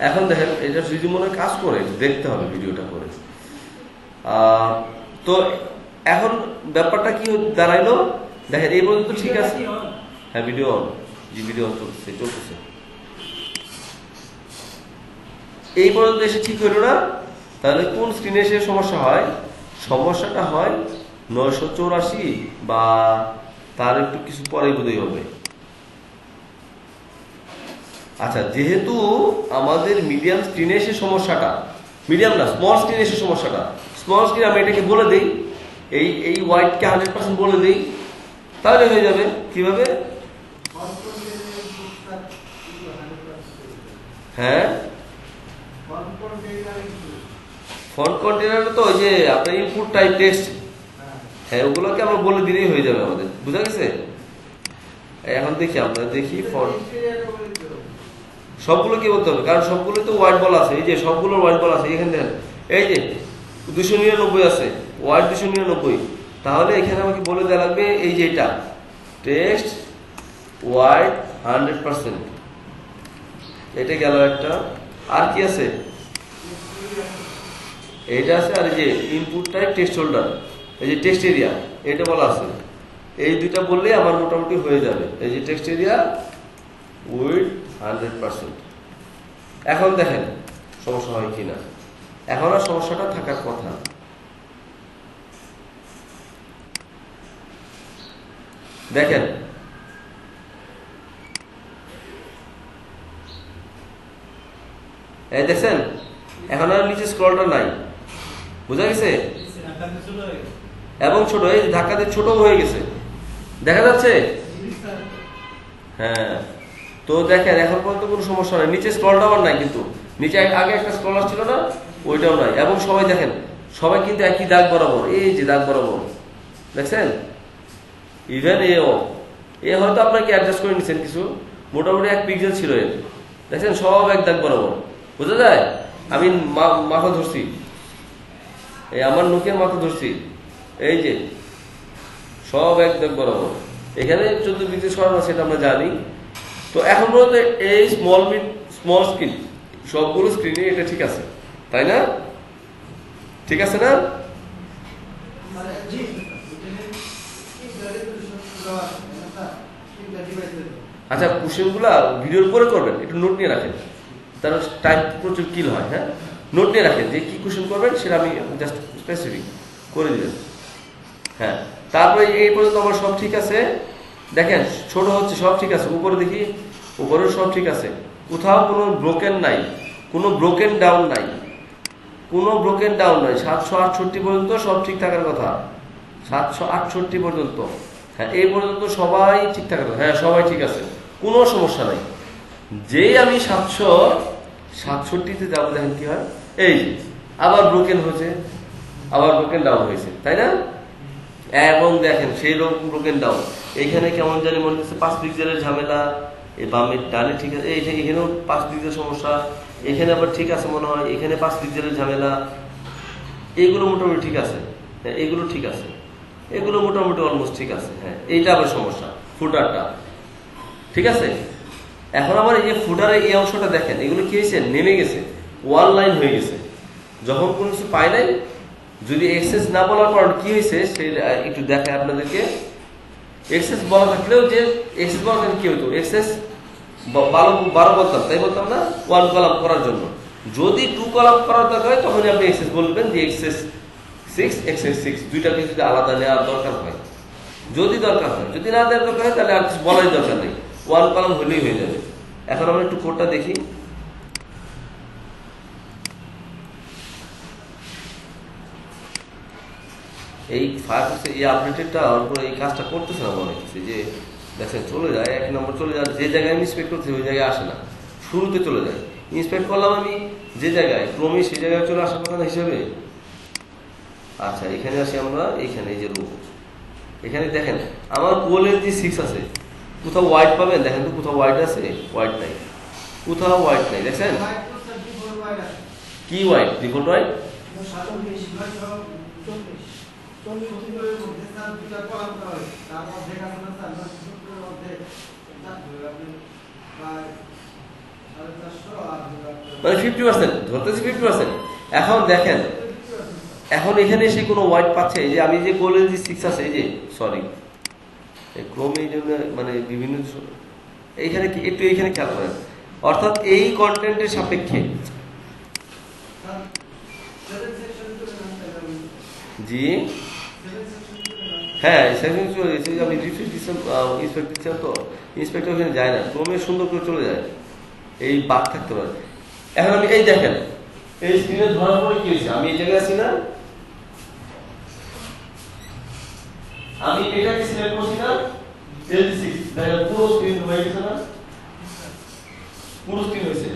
এখন দেখেন এটা রিজিউম মনে কাজ করে, দেখতে হবে ভিডিওটা করে। তো এখন ব্যাপারটা কি দাঁড়াইলো দেখেন, এই পর্যন্ত ঠিক আছে। হ্যাঁ video on, G video on চলতেছে। এই পর্যন্ত এসে ঠিক হইল না, তাহলে কোন স্ক্রিনে এসে সমস্যা হয়? সমস্যাটা হয় 984 বা তার একটু কিছু পরে বোধহয় হবে। আচ্ছা, যেহেতু আমাদের মিডিয়াম স্ক্রিনে এসে সমস্যাটা, মিডিয়াম না স্মল স্ক্রিনে এসে সমস্যাটা, স্মল স্ক্রিন আমি এটাকে বলে দিই, এই হোয়াইটকে 100% বলে দিই, তাহলে হয়ে যাবে। কিভাবে? হ্যাঁ ফন্ট কন্টেইনার তো ওই যে আপনার ইনপুট টাইপ টেক্সট, হ্যাঁ ওগুলোকে আমরা বলে দিলেই হয়ে যাবে আমাদের, বুঝা গেছে? এখন দেখি আমরা দেখি ফন্ট সবগুলো কি বলতে হবে, কারণ সবগুলো তো হোয়াইট বল আছে। এই যে সবগুলো হোয়াইট বল আছে, এখানে দেখেন এই যে 299 আছে, হোয়াইট 299। তাহলে এখানে আমাকে বলে দেওয়া লাগবে এই যে এটা টেক্সট হোয়াইট 100%, এটা গেল একটা। আর কি আছে? এইটা আছে। আর এই যে ইনপুট টাইপ টেক্সট হোল্ডার, এই যে টেক্সট এরিয়া, এটা বলা আছে। এই দুইটা বললেই আমার মোটামুটি হয়ে যাবে। এই যে টেক্সট এরিয়া উইথ 100%। এখন দেখেন সমস্যা হয় কিনা। এখন আর সমস্যাটা থাকার কথা। দেখেন এই দেখছেন, এখন আর নিচে স্ক্রলটা নাই, বুঝা গেছে? এবং ছোট, এই ধাক্কাতে ছোট হয়ে গেছে, দেখা যাচ্ছে? হ্যাঁ, তো দেখেন এখন পর্যন্ত কোনো সমস্যা নাই। নিচে স্ক্রলটা আবার নাই, কিন্তু নিচে আগে একটা স্ক্রল আসছিল না, ওইটাও নাই। এবং সবাই দেখেন, সবাই কিন্তু একই দাগ বরাবর, এই যে দাগ বরাবর, দেখছেন? ইভেন এ হয়তো আপনাকে অ্যাডজাস্ট করে নিচ্ছেন কিছু, মোটামুটি 1 পিক্সেল ছিল এর, দেখছেন? সব এক দাগ বরাবর, বোঝা যায়? আমি মাথা ধরছি, এই আমার নোকের মাথা ধরছি, এই যে সব এক দাগ বরাবর। এখানে 14 পিক্সেল সরানো সেটা আমরা জানি। তো এখন পর্যন্ত এই স্মল স্ক্রিন সবগুলো স্ক্রিনে এটা ঠিক আছে, তাই না? ঠিক আছে না? আচ্ছা, কোশ্চেনগুলা ভিডিওর পরে করবেন, একটু নোট নিয়ে রাখেন, তার টাইম প্রচুর কিল হয়। হ্যাঁ, নোট নিয়ে রাখেন যে কি কোশ্চেন করবেন, সেটা আমি জাস্ট স্পেসিফিক করে দিবেন। হ্যাঁ, তারপরে এই পর্যন্ত আমার সব ঠিক আছে। দেখেন ছোট হচ্ছে, সব ঠিক আছে। উপরে দেখি, উপরেও সব ঠিক আছে, কোথাও কোনো ব্রোকেন নাই, কোনো ব্রোকেন ডাউন নাই, কোনো ব্রোকেন ডাউন নাই। 768 পর্যন্ত সব ঠিক থাকার কথা, 768 পর্যন্ত। হ্যাঁ, এই পর্যন্ত সবাই ঠিক থাকার কথা। হ্যাঁ, সবাই ঠিক আছে, কোনো সমস্যা নাই। যেই আমি 767-তে যাবো, দেখেন কি হয়, এই যে আবার ব্রোকেন হয়েছে, আবার ব্রোকেন ডাউন হয়েছে, তাই না? এবং দেখেন সেই রকম ব্রোকেন ডাউন। এইখানে কেমন জানি মনে হচ্ছে 5 পিক্সেলের ঝামেলা, এই বামে ডানে ঠিক আছে, এখানেও 5 পিক্সেল সমস্যা, এখানে আবার ঠিক আছে মনে হয়, এখানে 5 পিক্সেলের ঝামেলা। এইগুলো মোটামুটি ঠিক আছে, হ্যাঁ এগুলো ঠিক আছে, এগুলো মোটামুটি অলমোস্ট ঠিক আছে। হ্যাঁ, এইটা আবার সমস্যা, ফুটারটা ঠিক আছে। এখন আমার এই যে ফুটারের এই অংশটা দেখেন, এগুলো কি হয়েছে, নেমে গেছে, ওয়ান লাইন হয়ে গেছে। যখন কোনো কিছু পাই নাই, যদি এক্সেস না বলার পর কি হয়েছে সেটা একটু দেখায় আপনাদেরকে। এক্সেস বলা থাকলেও যে এক্সেস বলা থাকলে কি হতো, এক্সেস 12 বলতাম, তাই বলতাম না, 1 কলাম করার জন্য। যদি 2 কলাম করার দরকার হয় তখনই আপনি এক্সেস বলবেন যে এক্সেস 6, এক্সেস 6 দুইটাকে যদি আলাদা নেওয়ার দরকার হয়, যদি দরকার হয়। যদি না দেওয়ার দরকার হয় তাহলে আর কিছু বলারই দরকার নেই, 1 কলাম হলেই হয়ে যাবে। এখন আমরা একটু কোডটা দেখি। এই ফায়ারফক্সে এই আপডেটেডটা এই কাজটা করতেছে না মনে হচ্ছে, যে দেখেন চলে যায় 1 নম্বর চলে যায়, যে জায়গায় আমি ইন্সপেক্ট করছি ওই জায়গায় আসে না, শুরুতে চলে যায়। ইন্সপেক্ট করলাম আমি যে জায়গায়, ক্রমে সেই জায়গায় চলে আসার কথা না হিসেবে। আচ্ছা, এখানে আসি আমরা, এইখানে এই যে রুট, এখানে দেখেন আমার কোলের যে 6 আছে, কোথাও হোয়াইট পাবেন, দেখেন তো কোথাও হোয়াইট আছে, হোয়াইট নাই, কোথাও হোয়াইট নাই, দেখছেন কি হোয়াইট, ডিফল্ট হোয়াইট। মানে 50% ধরতেছি, 50%। এখন দেখেন, এখন এখানে এসে কোনো হোয়াইট পাচ্ছে, এই যে আমি যে কোলের যে 6 আছে, এই যে সরি ক্রমে এই জন্য মানে বিভিন্ন এইখানে কি একটু এইখানে খেয়াল করেন, অর্থাৎ এই কন্টেন্টের সাপেক্ষে জি হ্যাঁ সেকশন চলে গেছে। আমি রিফ্রেশ দিচ্ছিলাম, ইন্সপেক্ট দিচ্ছিলাম, তো ইন্সপেক্টর ওখানে যায় না, ক্রমে সুন্দর করে চলে যায়, এই বাদ থাকতে পারে। এখন আমি এই দেখেন, এই স্ক্রিনে ধরার পরে কি হয়েছে, আমি এই জায়গায় আছি না, আমি এটাকে সিলেক্ট করছি না, L6 দেখেন পুরো স্ক্রিন হয়ে গেছে না, পুরো স্ক্রিন হয়েছে।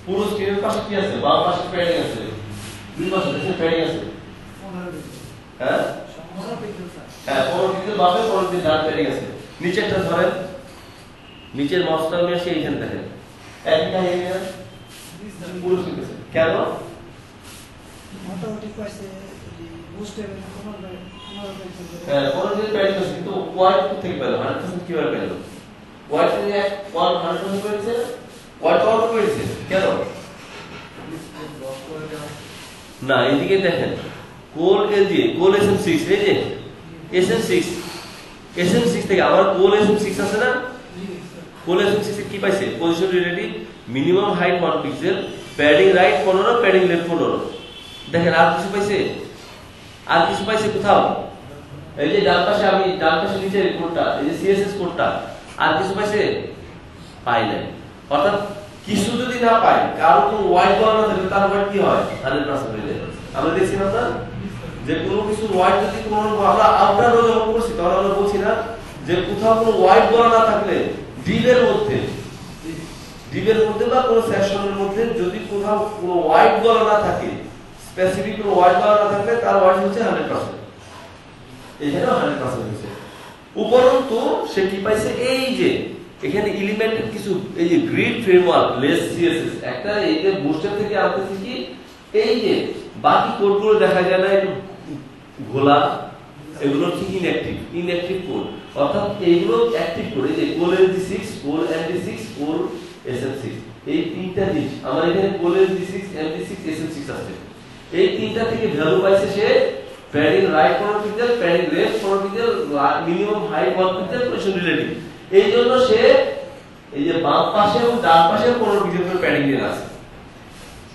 পুরো স্ক্রিনের পাশে কি আছে, বাম পাশে প্যাডিং আছে, দুই পাশে দেখেন প্যাডিং আছে, হ্যাঁ হ্যাঁ 15 পিক্সেল বামে, 15 পিক্সেল ডান প্যাডিং আছে। নিচেরটা ধরেন, নিচের মাউসটা নিয়ে এসে এইখানে দেখেন একটা এরিয়া পুরো স্ক্রিন আছে। কেন মোটামুটি পাইছে বুস্ট এবং হ্যাঁ 15 পিক্সেল প্যাডিং আছে, কিন্তু হোয়াইট থেকে পেল 100% কিভাবে পেল? হোয়াইট থেকে 100% পেয়েছে, হোয়াইট অল্প পেয়েছে কেন না? এইদিকে দেখেন কোল এল দিয়ে কোল SM6, এই যে SM6 থেকে আমার কোল SM6 আছে না, কোল SM6 এ কি পাইছে, position relative minimum height 1 pixel, padding right 15, padding left 15। দেখেন আর কিছু পাইছে, আর কিছু পাইছে কোথাও? এই যে ডান পাশে, আমি ডান পাশে নিচে কোডটা, এই যে CSS কোডটা, আর কিছু পাইছে? পাই নাই। অর্থাৎ কিছু যদি না পাই, কারো কোনো হোয়াইট বলা না থাকে, তার হোয়াইট কি হয় 100% হয়ে যায়। আমরা দেখছি না যে কোনো কিছু হোয়াইট যদি কোনো আমরা আউটার রো যখন করছি তখন আমরা বলছি না যে কোথাও কোনো হোয়াইট বলা না থাকলে ডিভের মধ্যে বা কোনো সেকশনের মধ্যে যদি কোথাও কোনো হোয়াইট বলা না থাকে, স্পেসিফিক কোনো হোয়াইট বলা না থাকলে তার হোয়াইট হচ্ছে 100%। এখানেও 100% হয়েছে। উপরন্তু সে কি পাইছে, এই যে এখানে এলিমেন্টের কিছু, এই যে গ্রিড ফ্রেমওয়ার্ক লেস CSS একটা, এই যে বুস্টার থেকে আনতেছি কি, এই যে বাকি কোডগুলো দেখা যায় না, একটু ঘোলা, এগুলো ঠিক ইনঅ্যাক্টিভ কোড। অর্থাৎ এইগুলো অ্যাক্টিভ কোড, এই যে কোল LG6, কোল MD6, কোল SM6, এই তিনটা জিনিস আমার এখানে কোল LG6, MD6, SM6 আছে। এই তিনটা থেকে ভ্যালু পাইছে সে, padding right 15 pixel, padding left 15 pixel, minimum height 1 pixel, position relative. এই জন্য সে এই যে বাম পাশে এবং ডান পাশে 15 পিক্সেল করে প্যাডিং দিয়ে আছে।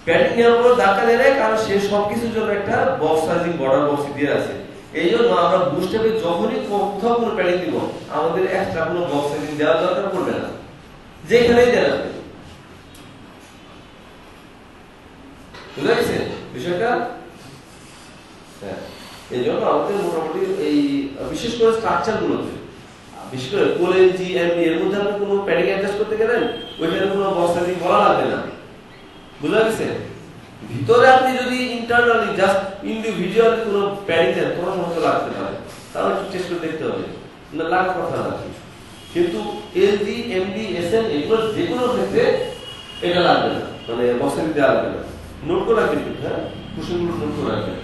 প্যাডিং নেওয়ার পর ধাক্কা দেয় না, কারণ সে সবকিছুর জন্য একটা বক্স সাইজিং বর্ডার বক্স দিয়ে আছে। এই জন্য আমরা বুস্টআপে যখনই কোথাও কোনো প্যাডিং দিব, আমাদের এক্সট্রা কোনো বক্স সাইজিং দেওয়ার দরকার পড়বে না, যেখানেই দেন আপনি। বুঝা গেছে বিষয়টা? হ্যাঁ, এই জন্য আমাদের মোটামুটি এই বিশেষ করে স্ট্রাকচার গুলোতে, বিশেষ করে কোলেন জি এমডি এর মধ্যে আপনি কোনো প্যাডিং অ্যাডজাস্ট করতে গেলেন ওইখানে কোনো বস্তা দিয়ে বলা লাগবে না। বুঝা গেছে? ভিতরে আপনি যদি ইন্টারনালি জাস্ট ইন্ডিভিজুয়াল কোনো প্যাডিং দেন কোনো সমস্যা লাগতে পারে, তাহলে একটু টেস্ট করে দেখতে হবে, না লাগার কথা না। কিন্তু এলজি এমডি এসএম এগুলো যে কোনো ক্ষেত্রে এটা লাগবে না, মানে বস্তা দিয়ে দেওয়া লাগবে না। নোট করে রাখবেন কিন্তু, হ্যাঁ কোশ্চেনগুলো নোট করে রাখবেন।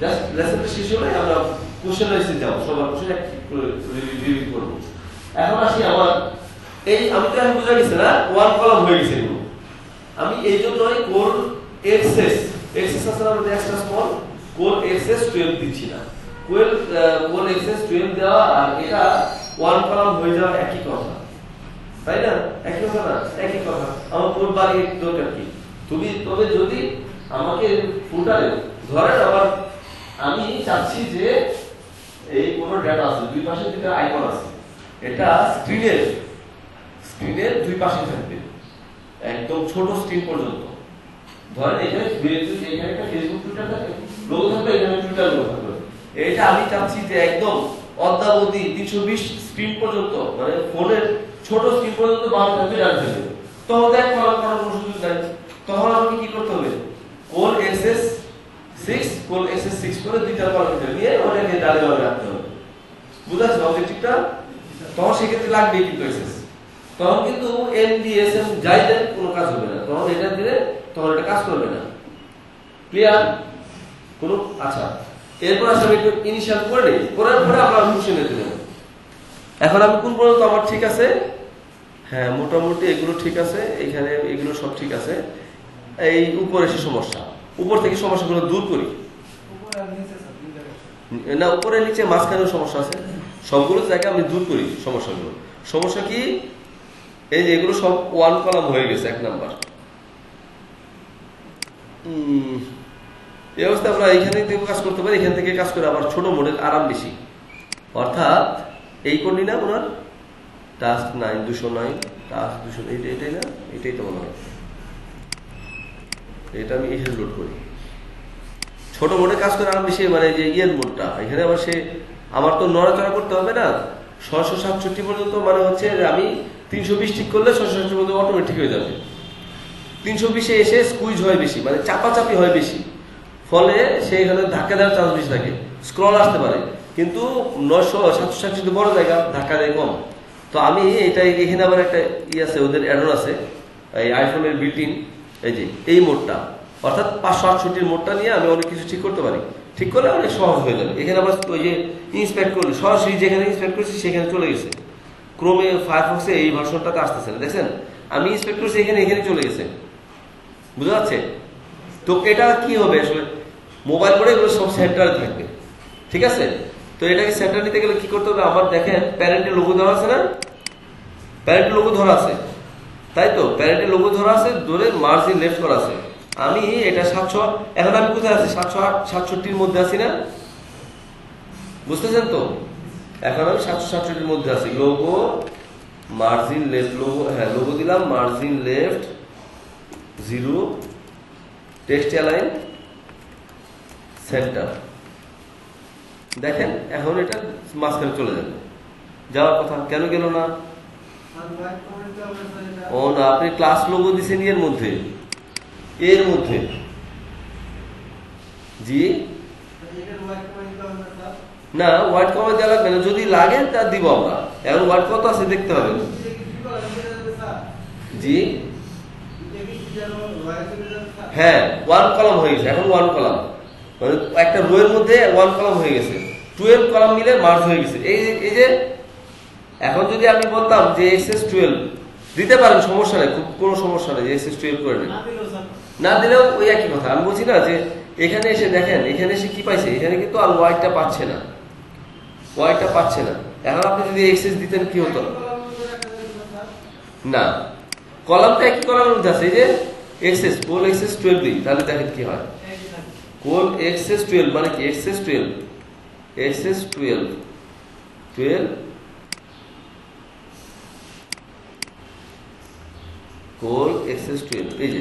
জাস্ট লেসনটা শেষ হলে আমরা কোশ্চেন লাইসে যাবো, সবার কোশ্চেন এক করে রিভিউ করবো। এখন আসি আমার এই, আমি তো এখন বোঝা গেছে না ওয়ান কলাম হয়ে গেছে এগুলো। আমি এই জন্যই কোর এক্সেস আছে না, আমাদের এক্সট্রা স্মল কোর এক্সেস 12 দিচ্ছি না। কোর এক্সেস 12 দেওয়া আর এটা ওয়ান কলাম হয়ে যাওয়া একই কথা, তাই না? একই কথা না? একই কথা। আমার কোর বাড়িয়ে দরকার কি? তবে যদি আমাকে ফুলটারে ধরেন আবার আমি চাচ্ছি যে এই কোন ডেটা আছে, দুই পাশে দুটো আইকন আছে, এটা স্ক্রিনের দুই পাশে থাকবে, একদম ছোট স্ক্রিন পর্যন্ত। ধরেন এখানে একটা ফেসবুক টুইটার থাকে, লোগো থাকবে, এখানে টুইটার লোগো থাকবে। এটা আমি চাচ্ছি যে একদম অদ্যাবধি 320 স্ক্রিন পর্যন্ত, মানে ফোনের ছোট স্ক্রিন পর্যন্ত বাম থাকবে, ডান থাকবে। তখন দেখ কলাম করার কোনো সুযোগ নাই। তখন আমাকে কি করতে হবে? কোর এক্সএস 6 করে দুইটা কলাম নিয়ে ওটাকে ডালে বামে রাখতে হবে। বুঝাচ্ছি অবজেক্টিভটা? তখন সেক্ষেত্রে লাগবে কিন্তু এক্সএস। তখন কিন্তু এমডিএসএম যাই দেন কোনো কাজ হবে না, তখন এটা দিলে তখন এটা কাজ করবে না। ক্লিয়ার? কোনো আচ্ছা, এরপর আসলে একটু ইনিশিয়াল করে নেই, করার পরে আমরা কোশ্চেনে দেব। এখন আমি কোন পর্যন্ত আমার ঠিক আছে? হ্যাঁ, মোটামুটি এগুলো ঠিক আছে, এখানে এগুলো সব ঠিক আছে। এই উপরে এসে সমস্যা, উপর থেকে সমস্যাগুলো দূর করি। না, উপরে নিচে মাঝখানেও সমস্যা আছে, সবগুলো জায়গায় আমি দূর করি সমস্যাগুলো। সমস্যা কি? এই যে এগুলো সব ওয়ান কলাম হয়ে গেছে, 1 নাম্বার। এই অবস্থা আমরা এইখানে থেকে কাজ করতে পারি, এখান থেকে কাজ করে আবার ছোট মডেল আরাম বেশি। অর্থাৎ এই কোনটি না ওনার টাস্ক 9 209 টাস্ক 200, এটাই না, এটাই তো মনে হয়। এটা আমি এখানে লোড করি, ছোট মোডে কাজ করে আরাম বেশি। মানে যে ইয়ের মোডটা এখানে আবার আমার তো নড়াচড়া করতে হবে না। 667 পর্যন্ত মানে হচ্ছে আমি 320 ঠিক করলে 667 পর্যন্ত অটোমেটিক হয়ে যাবে। 320-এ এসে স্কুইজ হয় বেশি, মানে চাপাচাপি হয় বেশি, ফলে সেইখানে ধাক্কা দেওয়ার চান্স বেশি থাকে, স্ক্রল আসতে পারে। কিন্তু 967 বড় জায়গা, ধাক্কা দেয় কম। তো আমি এটা এখানে আবার একটা আছে, ওদের অ্যাডন আছে এই আইফোনের বিল্ট-ইন, এই যে এই মোডটা, অর্থাৎ 568 মোডটা নিয়ে আমি অনেক কিছু ঠিক করতে পারি। ঠিক করলে অনেক সহজ হয়ে যাবে। এখানে আবার ওই যে ইন্সপেক্ট করলে সরাসরি যেখানে ইন্সপেক্ট করছি সেখানে চলে গেছে। ক্রোমে ফায়ারফক্সে এই ভার্সনটাতে আসতেছে না, দেখছেন? আমি ইন্সপেক্ট করছি এখানে চলে গেছে। বুঝা যাচ্ছে তো? এটা কি হবে আসলে মোবাইল করে এগুলো সব সেন্টারে থাকবে, ঠিক আছে? তো এটাকে সেন্টার নিতে গেলে কি করতে হবে? আমার দেখেন প্যারেন্টের লোগো ধরা আছে না, প্যারেন্টের লোগো ধরা আছে, তাই তো? প্যারেন্টের লোগো ধরা আছে, ধরে মার্জিন লেফট করা আছে। আমি এটা 700, এখন আমি কোথায় আছি? 767-র মধ্যে আছি না, বুঝতেছেন তো? এখন আমি 767-র মধ্যে আছি। লোগো মার্জিন লেফট, লোগো, হ্যাঁ লোগো দিলাম, margin left 0, text align centre. দেখেন এখন এটা মাঝখানে চলে যাবে, যাওয়ার কথা কেন গেল না? ও না, আপনি ক্লাস লোগো দিচ্ছেন এর মধ্যে, জি না, হোয়াইট কভার দেওয়া লাগবে না, যদি লাগে তা দিব আমরা। এখন হোয়াইট কত আছে দেখতে হবে। জি হ্যাঁ, 1 কলাম হয়ে গেছে, এখন 1 কলাম, মানে একটা রো এর মধ্যে 1 কলাম হয়ে গেছে, 12 কলাম মিলে মার্জ হয়ে গেছে। এই যে এখন যদি আমি বলতাম যে এক্সএস 12 দিতে পারেন, সমস্যা নেই, খুব কোনো সমস্যা নেই, এক্সএস 12 করে নেন, না দিলেও ওই একই কথা। আমি বলছি না যে এখানে এসে দেখেন, এখানে এসে কি পাইছে, এখানে কিন্তু আর ওয়াইটটা পাচ্ছে না, এখন আপনি যদি এক্সএস দিতেন কি হতো? না, কলামটা একই কলামের মধ্যে আছে, এই যে এক্সএস, কোল এক্সএস 12 দিই, তাহলে দেখেন কি হয়। কোল এক্সএস 12 মানে কি? এক্সএস 12 কোল এক্সএস 12, এই যে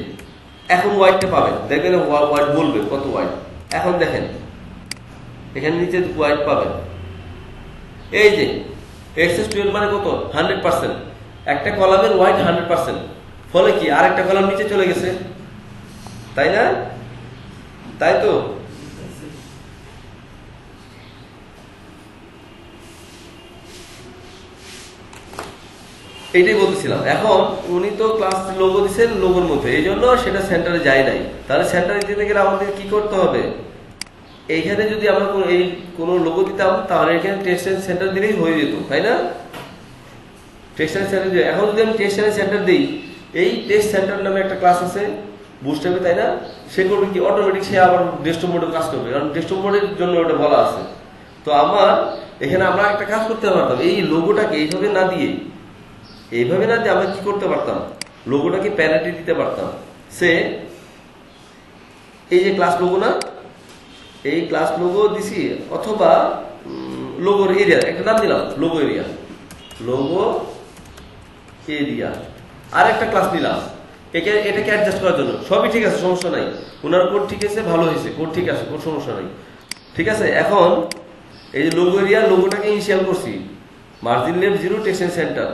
এখন ওয়াইডটা পাবেন, দেখবেন ওয়াইড বলবে কত ওয়াইড। এখন দেখেন এখানে নিচে ওয়াইড পাবেন, এই যে এক্সেস 12 মানে কত 100%, একটা কলামের ওয়াইড 100%, ফলে কি আরেকটা কলাম নিচে চলে গেছে, তাই না? তাই তো এইটাই বলতেছিলাম। এখন উনি তো ক্লাস লোগো দিচ্ছেন লোগোর মধ্যে, এই জন্য সেটা সেন্টারে যায় নাই। তাহলে সেন্টারে দিতে গেলে আমাদের কি করতে হবে, এইখানে যদি আমরা কোনো লোগো দিতাম তাহলে এখানে টেক্সট সেন্টার দিলেই হয়ে যেত, তাই না? টেক্সট সেন্টার দিয়ে এখন যদি আমি টেক্সট সেন্টার দিই, এই টেক্সট সেন্টার নামে একটা ক্লাস আছে বুস্টআপে, তাই না? সে করবে কি অটোমেটিক সে আবার ডেস্কটপ মোডে কাজ করবে, কারণ ডেস্কটপ মোডের জন্য ওটা বলা আছে। তো আমার এখানে আমরা একটা কাজ করতে পারতাম, এই লোগোটাকে এইভাবে না দিয়ে আমরা কি করতে পারতাম, লোগোটাকে প্যারাটি দিতে পারতাম। সে এই যে ক্লাস লোগো না, এই ক্লাস লোগো দিছি, অথবা লোগোর এরিয়া একটা নাম দিলাম, লোগো এরিয়া আর একটা ক্লাস নিলাম এটাকে অ্যাডজাস্ট করার জন্য। সবই ঠিক আছে, সমস্যা নাই, ওনার কোড ঠিক আছে, ভালো হয়েছে, কোড ঠিক আছে, কোড সমস্যা নাই, ঠিক আছে। এখন এই যে লোগো এরিয়া, লোগোটাকে ইনিশিয়াল করছি margin left 0 text centre,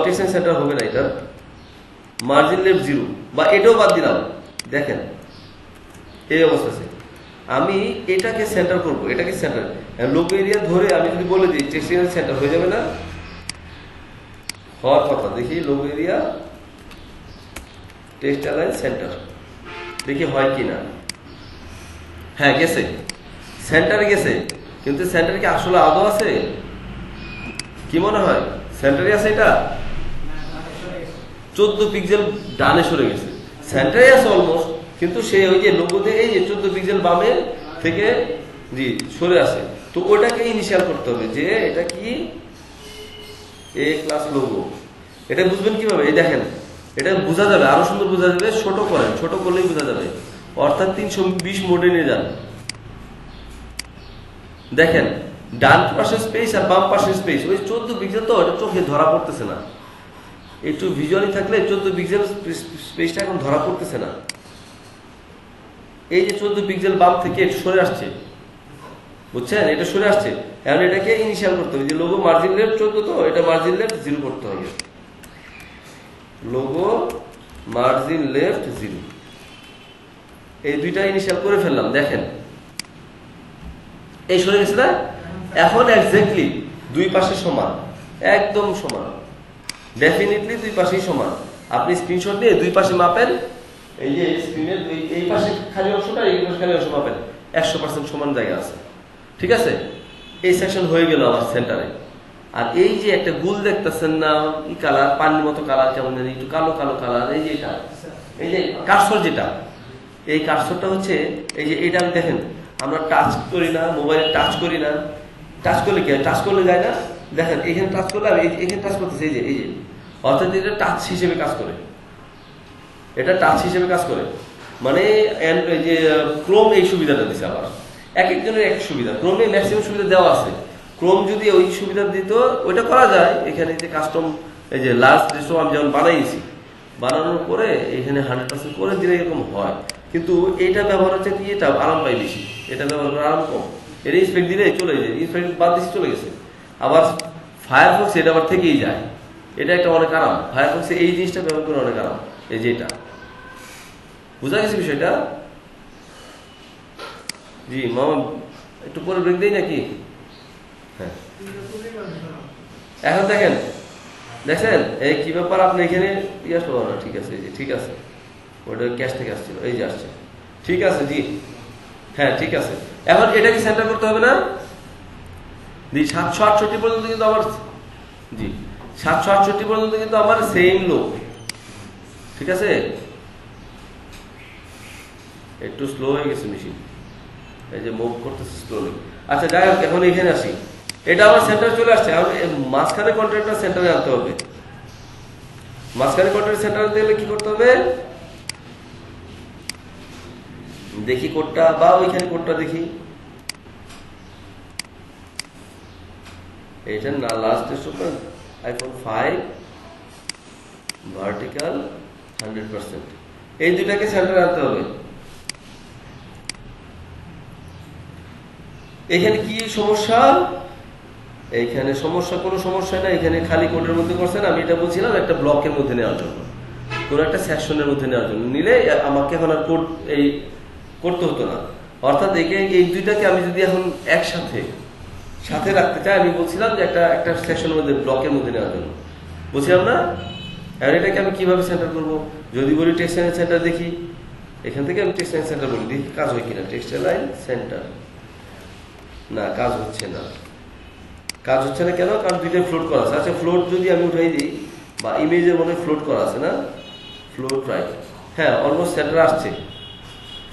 text centre হবে না, এটা মার্জিন লেফট 0, বা এটাও বাদ দিলাম। দেখেন এই অবস্থা আছে, আমি এটাকে সেন্টার করব, এটাকে সেন্টার লোগো এরিয়া ধরে আমি যদি বলে দিই টেক্সট সেন্টার হয়ে যাবে না? হওয়ার কথা। দেখি logo area text align centre, দেখি হয় কিনা। হ্যাঁ গেছে, সেন্টারে গেছে, কিন্তু সেন্টার কি আসলে আদৌ আছে? কি মনে হয় সেন্টারে আছে? এটা 14 পিক্সেল ডানে সরে গেছে, সেন্টারে আছে অলমোস্ট, কিন্তু সে ওই যে লোগোতে এই যে 14 পিক্সেল বামে থেকে জি সরে আসে। তো ওটাকে ইনিশিয়াল করতে হবে যে এটা কি এ ক্লাস লোগো। এটা বুঝবেন কিভাবে? এই দেখেন, এটা বোঝা যাবে, আরো সুন্দর বোঝা যাবে, ছোট করেন, ছোট করলেই বোঝা যাবে। অর্থাৎ 320 মোডে নিয়ে যান। দেখেন ডান পাশে স্পেস আর বাম পাশে স্পেস, ওই 14 পিক্সেল তো এটা চোখে ধরা পড়তেছে না, একটু ভিজুয়ালি থাকলে 14 পিক্সেল স্পেসটা এখন ধরা পড়তেছে না। এই যে 14 পিক্সেল বাম থেকে একটু সরে আসছে, বুঝছেন? এটা সরে আসছে, এখন এটাকে ইনিশিয়াল করতে হবে যে লোগো মার্জিন লেফট 14, তো এটা মার্জিন লেফট 0 করতে হবে, লোগো মার্জিন লেফট 0। এই দুইটা ইনিশিয়াল করে ফেললাম, দেখেন এই সরে গেছে না? এখন এক্স্যাক্টলি দুই পাশে সমান, একদম সমান, ডেফিনেটলি দুই পাশেই সমান। আপনি স্ক্রিনশট নিয়ে দুই পাশে মাপেন, এই যে স্ক্রিনের এই পাশে খালি অংশটা এই পাশে খালি অংশ মাপেন, 100% সমান জায়গা আছে, ঠিক আছে? এই সেকশন হয়ে গেল আমার সেন্টারে। আর এই যে একটা গুল দেখতেছেন না, ই কালার, পানির মতো কালার, কেমন জানি একটু কালো কালো কালার, এই যে এটা, এই যে কার্সর, যেটা এই কার্সরটা হচ্ছে এই যে এটা, আমি দেখেন আমরা টাচ করি না, মোবাইলে টাচ করি না, টাচ করলে কি হয়? টাচ করলে যায় না, দেখেন এখানে টাচ করলে আমি এখানে টাচ করতেছি, এই যে অর্থাৎ এটা টাচ হিসেবে কাজ করে, এটা টাচ হিসেবে কাজ করে। মানে যে ক্রোম এই সুবিধাটা দিচ্ছে, আবার এক একজনের এক সুবিধা, ক্রোমে ম্যাক্সিমাম সুবিধা দেওয়া আছে। ক্রোম যদি ওই সুবিধা দিত, ওইটা করা যায়। এখানে যে কাস্টম এই যে লার্জ ডেস্কটপ আমি যেমন বানাইছি, বানানোর পরে এখানে 100% করে দিলে এরকম হয়, কিন্তু এটা ব্যবহার হচ্ছে কি, এটা আরাম পাই বেশি, এটা ব্যবহার করে আরাম কম। এটা স্পেক দিলে চলে যায়, স্পেক বাদ দিচ্ছি চলে গেছে। আবার ফায়ারফক্স এটা আবার থেকেই যায়, এটা একটা অনেক আরাম। ফায়ারফক্সে এই জিনিসটা ব্যবহার করে অনেক আরাম। এই যে এটা বুঝা গেছে বিষয়টা? জি মামা, একটু পরে ব্রেক দেই নাকি? হ্যাঁ, এখন দেখেন, দেখছেন এই কি ব্যাপার, আপনি এখানে ইয়ে আসলো না, ঠিক আছে, এই যে ঠিক আছে, ওটা ক্যাশ থেকে আসছিল, এই যে আসছে, ঠিক আছে জি, হ্যাঁ ঠিক আছে। এখন এটাকে সেন্টার করতে হবে না? জি 768 পর্যন্ত কিন্তু আমার, জি 768 পর্যন্ত কিন্তু আমার সেম লোক, ঠিক আছে? একটু স্লো হয়ে গেছে মেশিন, এই যে মুভ করতেছে স্লোলি। আচ্ছা যাই হোক, এখন এখানে আসি, এটা আমার সেন্টার চলে আসছে। মাঝখানে কন্ট্রাক্টর সেন্টারে আনতে হবে। মাঝখানে কন্ট্রাক্টর সেন্টারে আনতে গেলে কি করতে হবে? দেখি কোডটা, বা ওইখানে কোডটা দেখি, এটা না লাস্ট iPhone 5 ভার্টিক্যাল 100%, এই দুটাকে সেন্টারে আনতে হবে। এখানে কি সমস্যা? এইখানে সমস্যা কোনো সমস্যা না, এখানে খালি কোডের মধ্যে করছেন। আমি এটা বলছিলাম একটা ব্লকের মধ্যে নেওয়ার জন্য, কোনো একটা সেকশনের মধ্যে নেওয়ার জন্য নিলে আমাকে এখন আর কোড এই করতে হতো না। অর্থাৎ এই দুইটাকে আমি যদি এখন একসাথে সাথে রাখতে চাই, আমি বলছিলাম যে একটা সেকশনের মধ্যে ব্লকের মধ্যে নেওয়ার জন্য বলছিলাম না। আর এটাকে আমি কিভাবে সেন্টার করবো? যদি বলি টেক্সটাইল সেন্টার, দেখি এখান থেকে আমি টেক্সটাইল সেন্টার বলি, দেখি কাজ হয় কিনা। টেক্সটাইল সেন্টার, না কাজ হচ্ছে না। কাজ হচ্ছে না কেন? কারণ দুইটাই ফ্লোট করা আছে। আচ্ছা ফ্লোট যদি আমি উঠাই দিই, বা ইমেজের মধ্যে ফ্লোট করা আছে না, ফ্লোট রাইট, হ্যাঁ অলমোস্ট সেন্টার আসছে,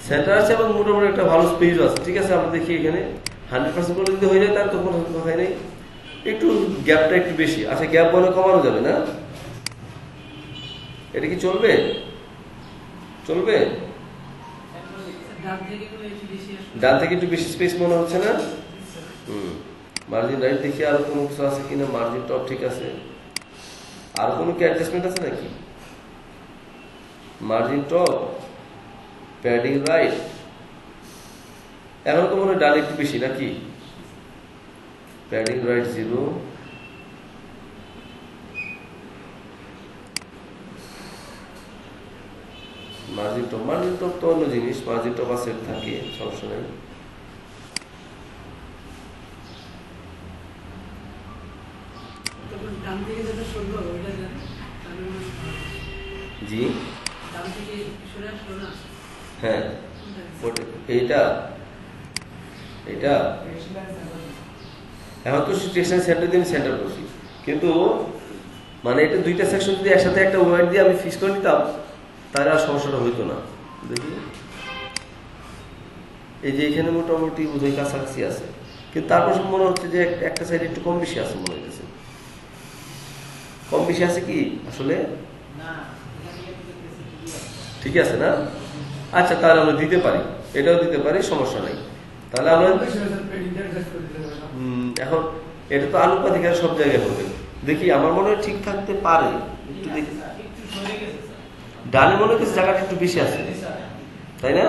সেন্টার আসছে এবং মোটামুটি একটা ভালো স্পেসও আছে। ঠিক আছে, আমরা দেখি এখানে 100% করে যদি হয়ে যায় তার তো কোনো কথাই নেই। একটু গ্যাপটা একটু বেশি, আচ্ছা গ্যাপ বলে কমানো যাবে না? এটা কি চলবে? চলবে? ডান থেকে একটু বেশি স্পেস মনে হচ্ছে না? মার্জিন রাইট দেখি আরো কোনো কিছু আছে কিনা। মার্জিন টপ ঠিক আছে, আর কোনো কি অ্যাডজাস্টমেন্ট আছে নাকি? মার্জিন টপ, প্যাডিং রাইট, এখন তো মনে হয় ডান একটু বেশি নাকি? প্যাডিং রাইট 0, মার্জিন টপ তো অন্য জিনিস। মার্জিন টপ সেট থাকে, সমস্যা নেই। জি হ্যাঁ, এইটা এটা এখন তো টেক্সটাইল সেন্টার দিয়ে আমি সেন্টার করছি, কিন্তু মানে এটা দুইটা সেকশন যদি একসাথে একটা ওয়ার্ড দিয়ে আমি ফিক্স করে নিতাম তাহলে আর সমস্যাটা হইতো না। দেখি এই যে এখানে মোটামুটি বোধহয় কাছাকাছি আছে, কিন্তু তারপর মনে হচ্ছে যে একটা সাইড একটু কম বেশি আছে মনে হইতেছে। কম বেশি আছে কি আসলে? ঠিক আছে না? আচ্ছা তাহলে আমরা দিতে পারি, এটাও দিতে পারি, সমস্যা নাই। তাহলে আমরা এখন এটা তো আনুপাতিক সব জায়গায় হবে। দেখি আমার মনে হয় ঠিক থাকতে পারে, একটু দেখি। ডানে মনে হচ্ছে জায়গাটা একটু বেশি আছে, তাই না?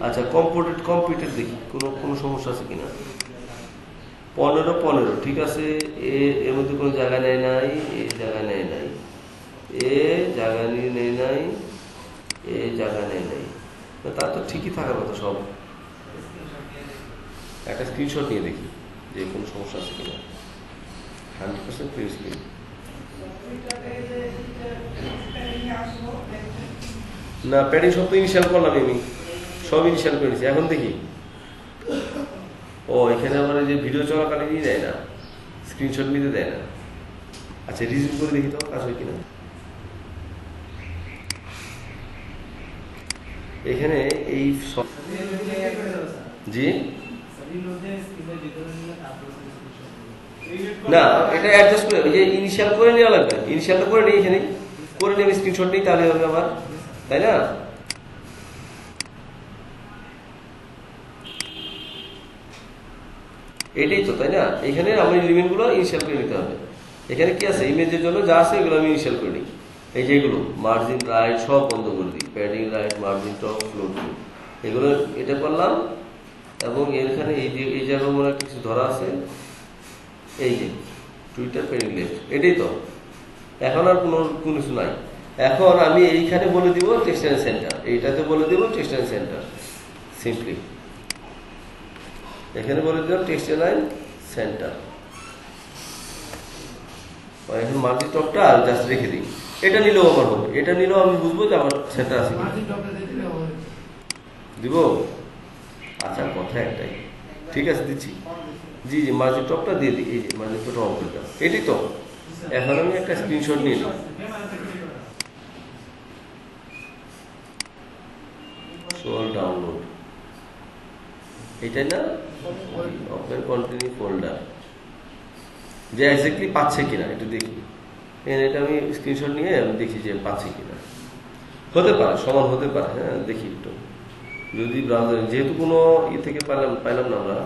আচ্ছা কম্পিউটার দেখি কোনো সমস্যা আছে কিনা। 15 ঠিক আছে। এর মধ্যে কোনো জায়গা নেয় নাই, এ জায়গা নেয় নাই, এ জায়গা নেয় নাই, এ জায়গা নেয় নাই, তার তো ঠিকই থাকার কথা সব। একটা স্ক্রিনশট নিয়ে দেখি যে কোনো সমস্যা আছে কিনা। 100% ফ্রি স্ক্রিন। না প্যাডিং সব তো ইনিশিয়াল করলাম আমি, সব ইনিশিয়াল করে নিচ্ছি। এখন দেখি, ও এখানে আমার যে ভিডিও চলাকালীন নিয়ে দেয় না, স্ক্রিনশট নিতে দেয় না। আচ্ছা রিজিউম করে দেখি তো কাজ হয় কিনা। এখানে এই জি না, এটা অ্যাডজাস্ট করে যে ইনিশিয়াল করে নেওয়া লাগবে। ইনিশিয়ালটা করে নিই, এখানে করে নিয়ে আমি স্ক্রিনশট নিই, তাহলে হবে আমার, তাই না? এটাই তো, তাই না? এখানে আমার এলিমেন্ট গুলো ইনিশিয়াল করে নিতে হবে। এখানে কি আছে, ইমেজের জন্য যা আছে এগুলো আমি ইনিশিয়াল করে নিই। এই যে এগুলো মার্জিন রাইট সব বন্ধ করে দিই, padding right, margin top, float, এগুলো এটা করলাম। এবং এখানে এই জায়গায় মনে কিছু ধরা আছে, এই যে টুইটার প্যাডিং লেফট, এটাই তো। এখন আর কোনো কিছু নাই। এখন আমি এইখানে বলে দিব টেক্সটাইল সেন্টার, এইটাতে বলে দিব টেক্সটাইল সেন্টার, সিম্পলি এখানে বলে দিলাম টেক্সটাইল সেন্টার। এখন মার্জিন টপটা জাস্ট রেখে দিই। এটা নিলেও আমার হবে, এটা নিলেও আমি বুঝবো যে আমার সেন্টার আছে দিব। আচ্ছা কথা একটাই, ঠিক আছে দিচ্ছি। জি জি মার্জিন টপটা দিয়ে দিই, এই যে মার্জিন টপটা অন করে দাও, এটাই তো। এখন আমি একটা স্ক্রিনশট নিয়ে নিই, ডাউনলোড, এটাই না? ওপেন কন্টিনিউ ফোল্ডার, যে এক্স্যাক্টলি পাচ্ছে কিনা একটু দেখি। এটা আমি স্ক্রিনশট নিয়ে আমি দেখি যে পাচ্ছে কিনা। হতে পারে সমান হতে পারে, হ্যাঁ দেখি একটু। যদি ব্রাউজার যেহেতু কোনো থেকে পাইলাম না আমরা।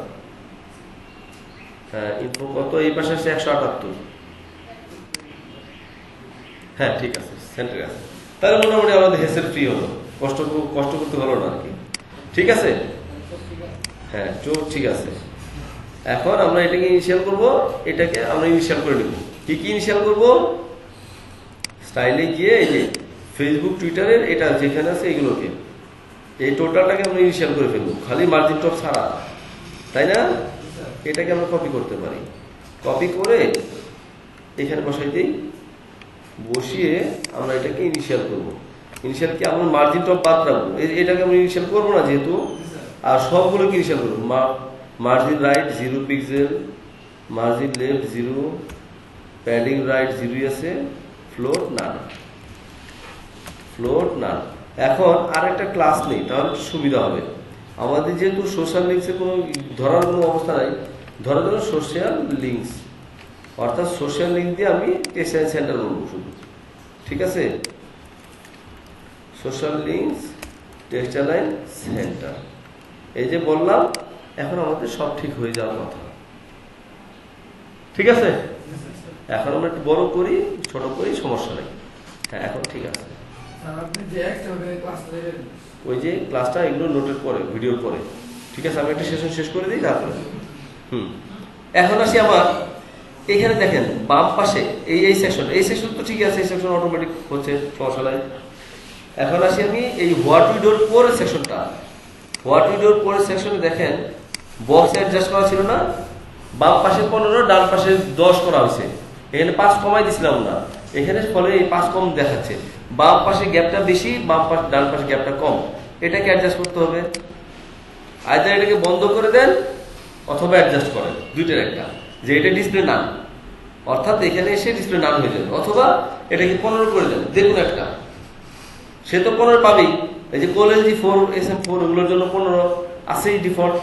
হ্যাঁ ইনফো কত, এই পাশে আছে 178। হ্যাঁ ঠিক আছে, সেন্টারে আছে। তাহলে মোটামুটি আমাদের হেসেল ফ্রি হলো, কষ্ট করতে হলো না আর কি। ঠিক আছে, হ্যাঁ চোখ ঠিক আছে। এখন আমরা এটাকে ইনিশিয়াল করব, এটাকে আমরা ইনিশিয়াল করে নেব। কি কি ইনিশিয়াল করব? স্টাইলে গিয়ে এই যে ফেসবুক টুইটারের এটা যেখানে আছে এগুলোকে, এই টোটালটাকে আমরা ইনিশিয়াল করে ফেলবো, খালি মার্জিন টপ ছাড়া, তাই না? এটাকে আমরা কপি করতে পারি। কপি করে এখানে বসাই দিই, বসিয়ে আমরা এটাকে ইনিশিয়াল করব। ইনিশিয়াল কি আমরা মার্জিন টপ বাদ রাখবো, এটাকে আমরা ইনিশিয়াল করবো না যেহেতু, আর সবগুলোকে ইনিশিয়াল করবো। Margin right 0 pixel, margin left 0, padding right 0 আছে, ফ্লোট নান। এখন আর একটা ক্লাস নেই, তাহলে সুবিধা হবে আমাদের, যেহেতু সোশ্যাল লিঙ্কসে কোনো ধরার কোনো অবস্থা নাই। ধরা ধরো সোশ্যাল লিঙ্কস, অর্থাৎ সোশ্যাল লিঙ্ক দিয়ে আমি টেক্সটাইল সেন্টার বলবো শুধু। ঠিক আছে, সোশ্যাল লিঙ্কস টেক্সটাইল সেন্টার, এই যে বললাম। এখন আমাদের সব ঠিক হয়ে যাওয়ার কথা। ঠিক আছে, এখন আমরা একটু বড় করি, ছোট করি, সমস্যা নেই। হ্যাঁ এখন ঠিক আছে। ওই যে ক্লাসটা এগুলো নোটের পরে, ভিডিওর পরে। ঠিক আছে, আমি একটা সেশন শেষ করে দিই তারপরে। এখন আসি আমার এখানে, দেখেন বাম পাশে এই সেকশন তো ঠিক আছে, এই সেকশন অটোমেটিক হচ্ছে, সমস্যা নাই। এখন আসি আমি এই হোয়াট উই ডোর পরের সেকশনটা। হোয়াট উই ডোর পরের সেকশনে দেখেন বক্স অ্যাডজাস্ট করা ছিল না, বাম পাশে 15, ডান পাশে 10 করা হয়েছে। এখানে 5 কমাই দিছিলাম না, এখানে ফলে এই 5 কম দেখাচ্ছে। বাম পাশে গ্যাপটা বেশি, ডান পাশে গ্যাপটা কম, এটাকে অ্যাডজাস্ট করতে হবে। আইদার এটাকে বন্ধ করে দেন অথবা অ্যাডজাস্ট করেন, দুইটার একটা, যে এটা ডিসপ্লে নাম, অর্থাৎ এখানে এসে ডিসপ্লে নাম হয়ে যাবে, অথবা এটাকে 15 করে দেন, দেখুন একটা, সে তো 15 পাবেই। এই যে কোএলজি 4, SM4 এগুলোর জন্য 15 আছেই ডিফল্ট।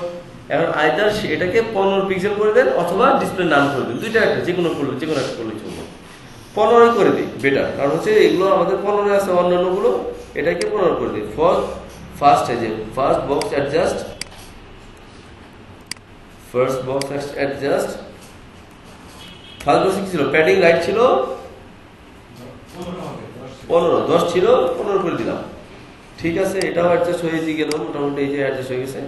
এখন আইদার এটাকে 15 পিক্সেল করে দেন অথবা ডিসপ্লে নাম করে দেন, দুইটা একটা, যে কোনো একটা করলে চলবে। 15 করে দিই বেটার, কারণ হচ্ছে এগুলো আমাদের 15 আছে, অন্যান্যগুলো এটাকে 15 করে দিই। First box adjust, first box ছিল প্যাডিং রাইট ছিল 15, 10 ছিল 15 করে দিলাম। ঠিক আছে, এটাও অ্যাডজাস্ট হয়ে গেল মোটামুটি, এই যে অ্যাডজাস্ট হয়ে গেছে।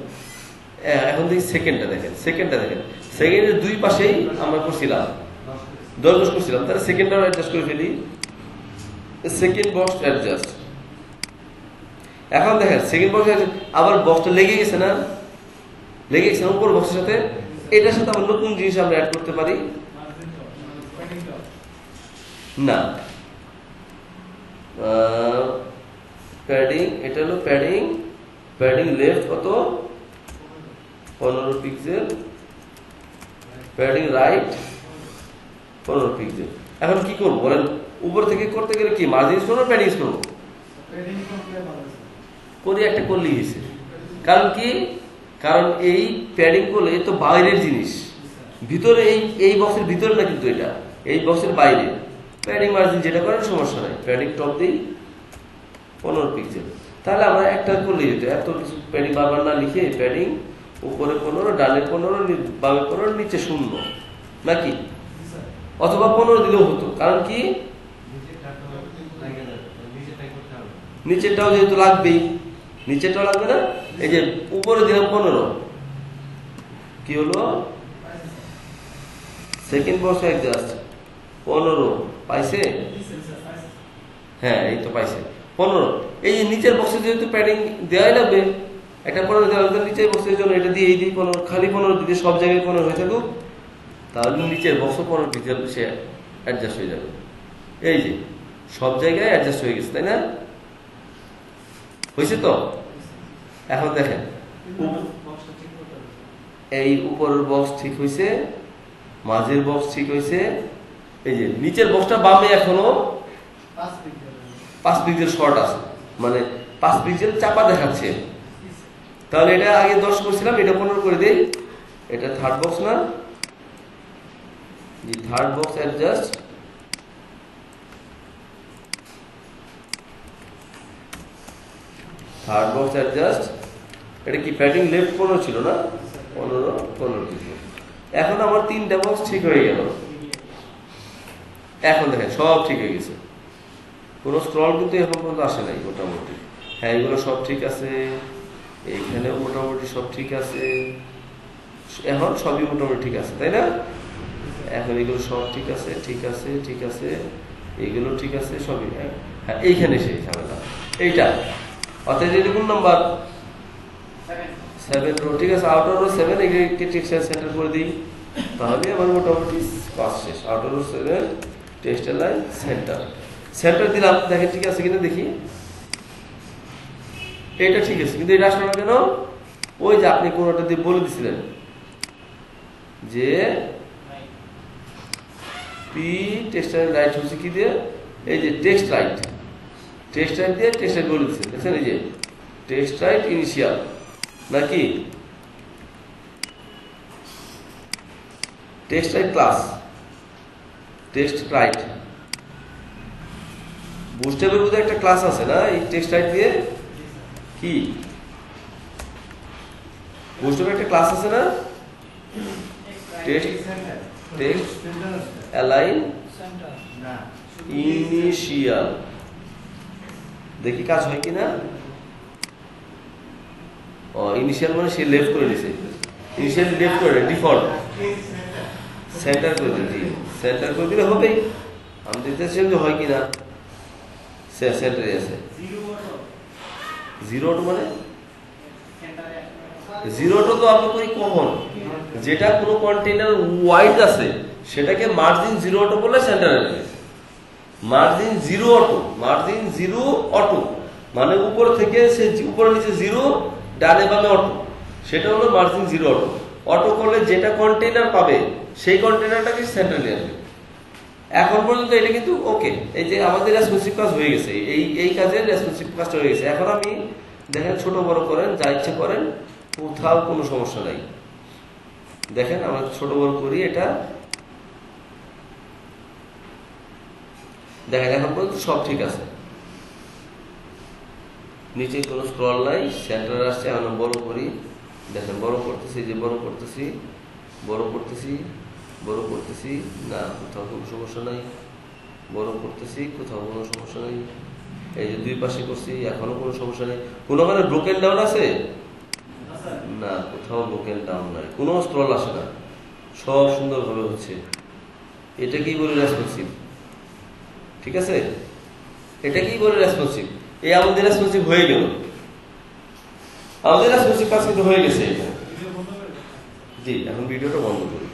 এখন দেখি সেকেন্ডটা দেখেন, সেকেন্ডের দুই পাশেই আমরা করছিলাম 10 করছিলাম, তাহলে সেকেন্ডটাও অ্যাডজাস্ট করে ফেলি। সেকেন্ড বক্স অ্যাডজাস্ট, এখন দেখেন সেকেন্ড বক্স আবার বক্সটা লেগে গেছে না, উপর বক্সের সাথে, এটার সাথে আবার নতুন জিনিস আমরা অ্যাড করতে পারি না। প্যাডিং, এটা হলো প্যাডিং লেফট কত 15 পিক্সেল, প্যাডিং রাইট 15 পিক্সেল। এখন কি করবো বলেন, উপর থেকে করতে গেলে কি মার্জিন ইউজ করবো, প্যাডিং ইউজ করবো? করি একটা করলেই হয়েছে। কারণ এই প্যাডিং করলে তো বাইরের জিনিস, ভিতরে এই বক্সের ভিতরে না, কিন্তু এটা এই বক্সের বাইরে। প্যাডিং মার্জিন যেটা করেন সমস্যা নাই, প্যাডিং টপ দিই 15 পিক্সেল, তাহলে আমরা একটা করলেই যেত, এত কিছু প্যাডিং বারবার না লিখে। প্যাডিং উপরে 15, ডানে 15, বামে 15, নিচে 0 নাকি, অথবা 15 দিলেও হতো। কারণ কি নিচেরটাও যেহেতু লাগবেই, নিচেরটাও লাগবে না। এই যে উপরে দিলাম 15, কি হলো সেকেন্ড বক্স অ্যাডজাস্ট 15 পাইছে, হ্যাঁ এই তো পাইছে 15। এই যে নিচের বক্সে যেহেতু প্যাডিং দেওয়াই লাগবে, একটা 15 দেওয়া লাগবে, নিচের বক্সের জন্য এটা দিয়ে দিই 15, খালি 15 দিতে সব জায়গায় 15 হয়ে থাকুক, তাহলে নিচের বক্সও 15 পিক্সেল সে অ্যাডজাস্ট হয়ে যাবে। এই যে সব জায়গায় অ্যাডজাস্ট হয়ে গেছে, তাই না? হয়েছে তো? এখন দেখেন এই উপরের বক্স ঠিক হয়েছে, মাঝের বক্স ঠিক হয়েছে, এই যে নিচের বক্সটা বামে এখনো 5 পিক্সেল শর্ট আছে, মানে 5 পিক্সেল চাপা দেখাচ্ছে। তাহলে এটা আগে 10 করছিলাম, এটা 15 করে দেই। এটা থার্ড বক্স না, third box adjust, third box adjust. এটা কি প্যাডিং লেফট 15 ছিল না, 15 পিক্সেল। এখন আমার 3টা বক্স ঠিক হয়ে গেল। এখন দেখেন সব ঠিক হয়ে গেছে, কোনো স্ক্রল কিন্তু এখন পর্যন্ত আসে নাই মোটামুটি। হ্যাঁ, এগুলো সব ঠিক আছে, এইখানেও মোটামুটি সব ঠিক আছে, এখন সবই মোটামুটি ঠিক আছে, তাই না? এখন এগুলো সব ঠিক আছে, ঠিক আছে, ঠিক আছে, এগুলো ঠিক আছে, সবই। হ্যাঁ, এইখানে সেই ঝামেলা এইটা, অর্থাৎ এটা কোন নাম্বার? 7 রো, ঠিক আছে। আউটার রো 7, এটাকে টেক্সটাইল সেন্টার করে দিই, তাহলে আমার মোটামুটি কাজ শেষ। Outer row 7, textile line centre, centre দিলাম। দেখেন ঠিক আছে কিনা দেখি, এটা ঠিক আছে, কিন্তু এটা আসলে না কেন? ওই যে আপনি কোনোটা দিয়ে বলে দিছিলেন যে পি টেক্সটাইল রাইট হচ্ছে কি দিয়ে, এই যে টেক্সট রাইট, টেক্সট রাইট দিয়ে টেক্সট রাইট বলে দিচ্ছেন, দেখছেন? এই যে টেক্সট রাইট ইনিশিয়াল নাকি text right class, text right বুস্টেপের মধ্যে একটা ক্লাস আছে না, এই টেক্সট রাইট দিয়ে কি বুস্টেপের একটা ক্লাস আছে না, টেক্সট টেক্সট অ্যালাইন ইনিশিয়াল। দেখি কাজ হয় কিনা। ও ইনিশিয়াল মানে সে লেফট করে দিছে, ইনিশিয়াল লেফট করে ডিফল্ট সেন্টার করে দিয়েছি, সেন্টার করে দিলে হবেই। আমি দেখতেছি যে হয় কিনা, সেন্টারে আছে। জিরো অটো মানে জিরো অটো তো আমরা করি কখন, যেটা কোনো কন্টেইনার ওয়াইড আছে সেটাকে মার্জিন জিরো অটো বলে সেন্টারে লাগে। Margin zero auto, margin zero auto মানে উপর থেকে সে উপরে নিচে জিরো, ডানে বামে অটো, সেটা হলো মার্জিন জিরো অটো। অটো করলে যেটা কন্টেইনার পাবে সেই কন্টেইনারটাকে সেন্টারে নিয়ে আসবে। এখন পর্যন্ত এটা কিন্তু ওকে, এই যে আমাদের রেসপন্সিভ কাজ হয়ে গেছে, এই কাজের রেসপন্সিভ কাজটা হয়ে গেছে। এখন আমি দেখেন ছোট বড় করেন, যা ইচ্ছে করেন, কোথাও কোনো সমস্যা নাই। দেখেন আমরা ছোট বড় করি, এটা দেখেন এখন পর্যন্ত সব ঠিক আছে, নিচে কোনো স্ক্রল নাই, সেন্টার আসছে। এখন বড় করি, দেখেন বড় করতেছি, যে বড় করতেছি, বড় করতেছি, বড় করতেছি, না কোথাও কোনো সমস্যা নাই, বড় করতেছি, কোথাও কোনো সমস্যা নেই। এই যে দুই পাশে করছি, এখনো কোনো সমস্যা নেই। কোনো মানে ব্রোকেন ডাউন আছে না, কোথাও ব্রোকেন ডাউন নাই, কোনো স্ক্রল আসে না, সব সুন্দরভাবে হচ্ছে। এটা কি বলে রেসপন্সিভ, ঠিক আছে? এটা কি বলে রেসপন্সিভ? এই আমাদের রেসপন্সিভ হয়ে গেল, আমাদের রেসপন্সিভ কাজ কিন্তু হয়ে গেছে। জি, এখন ভিডিওটা বন্ধ করি।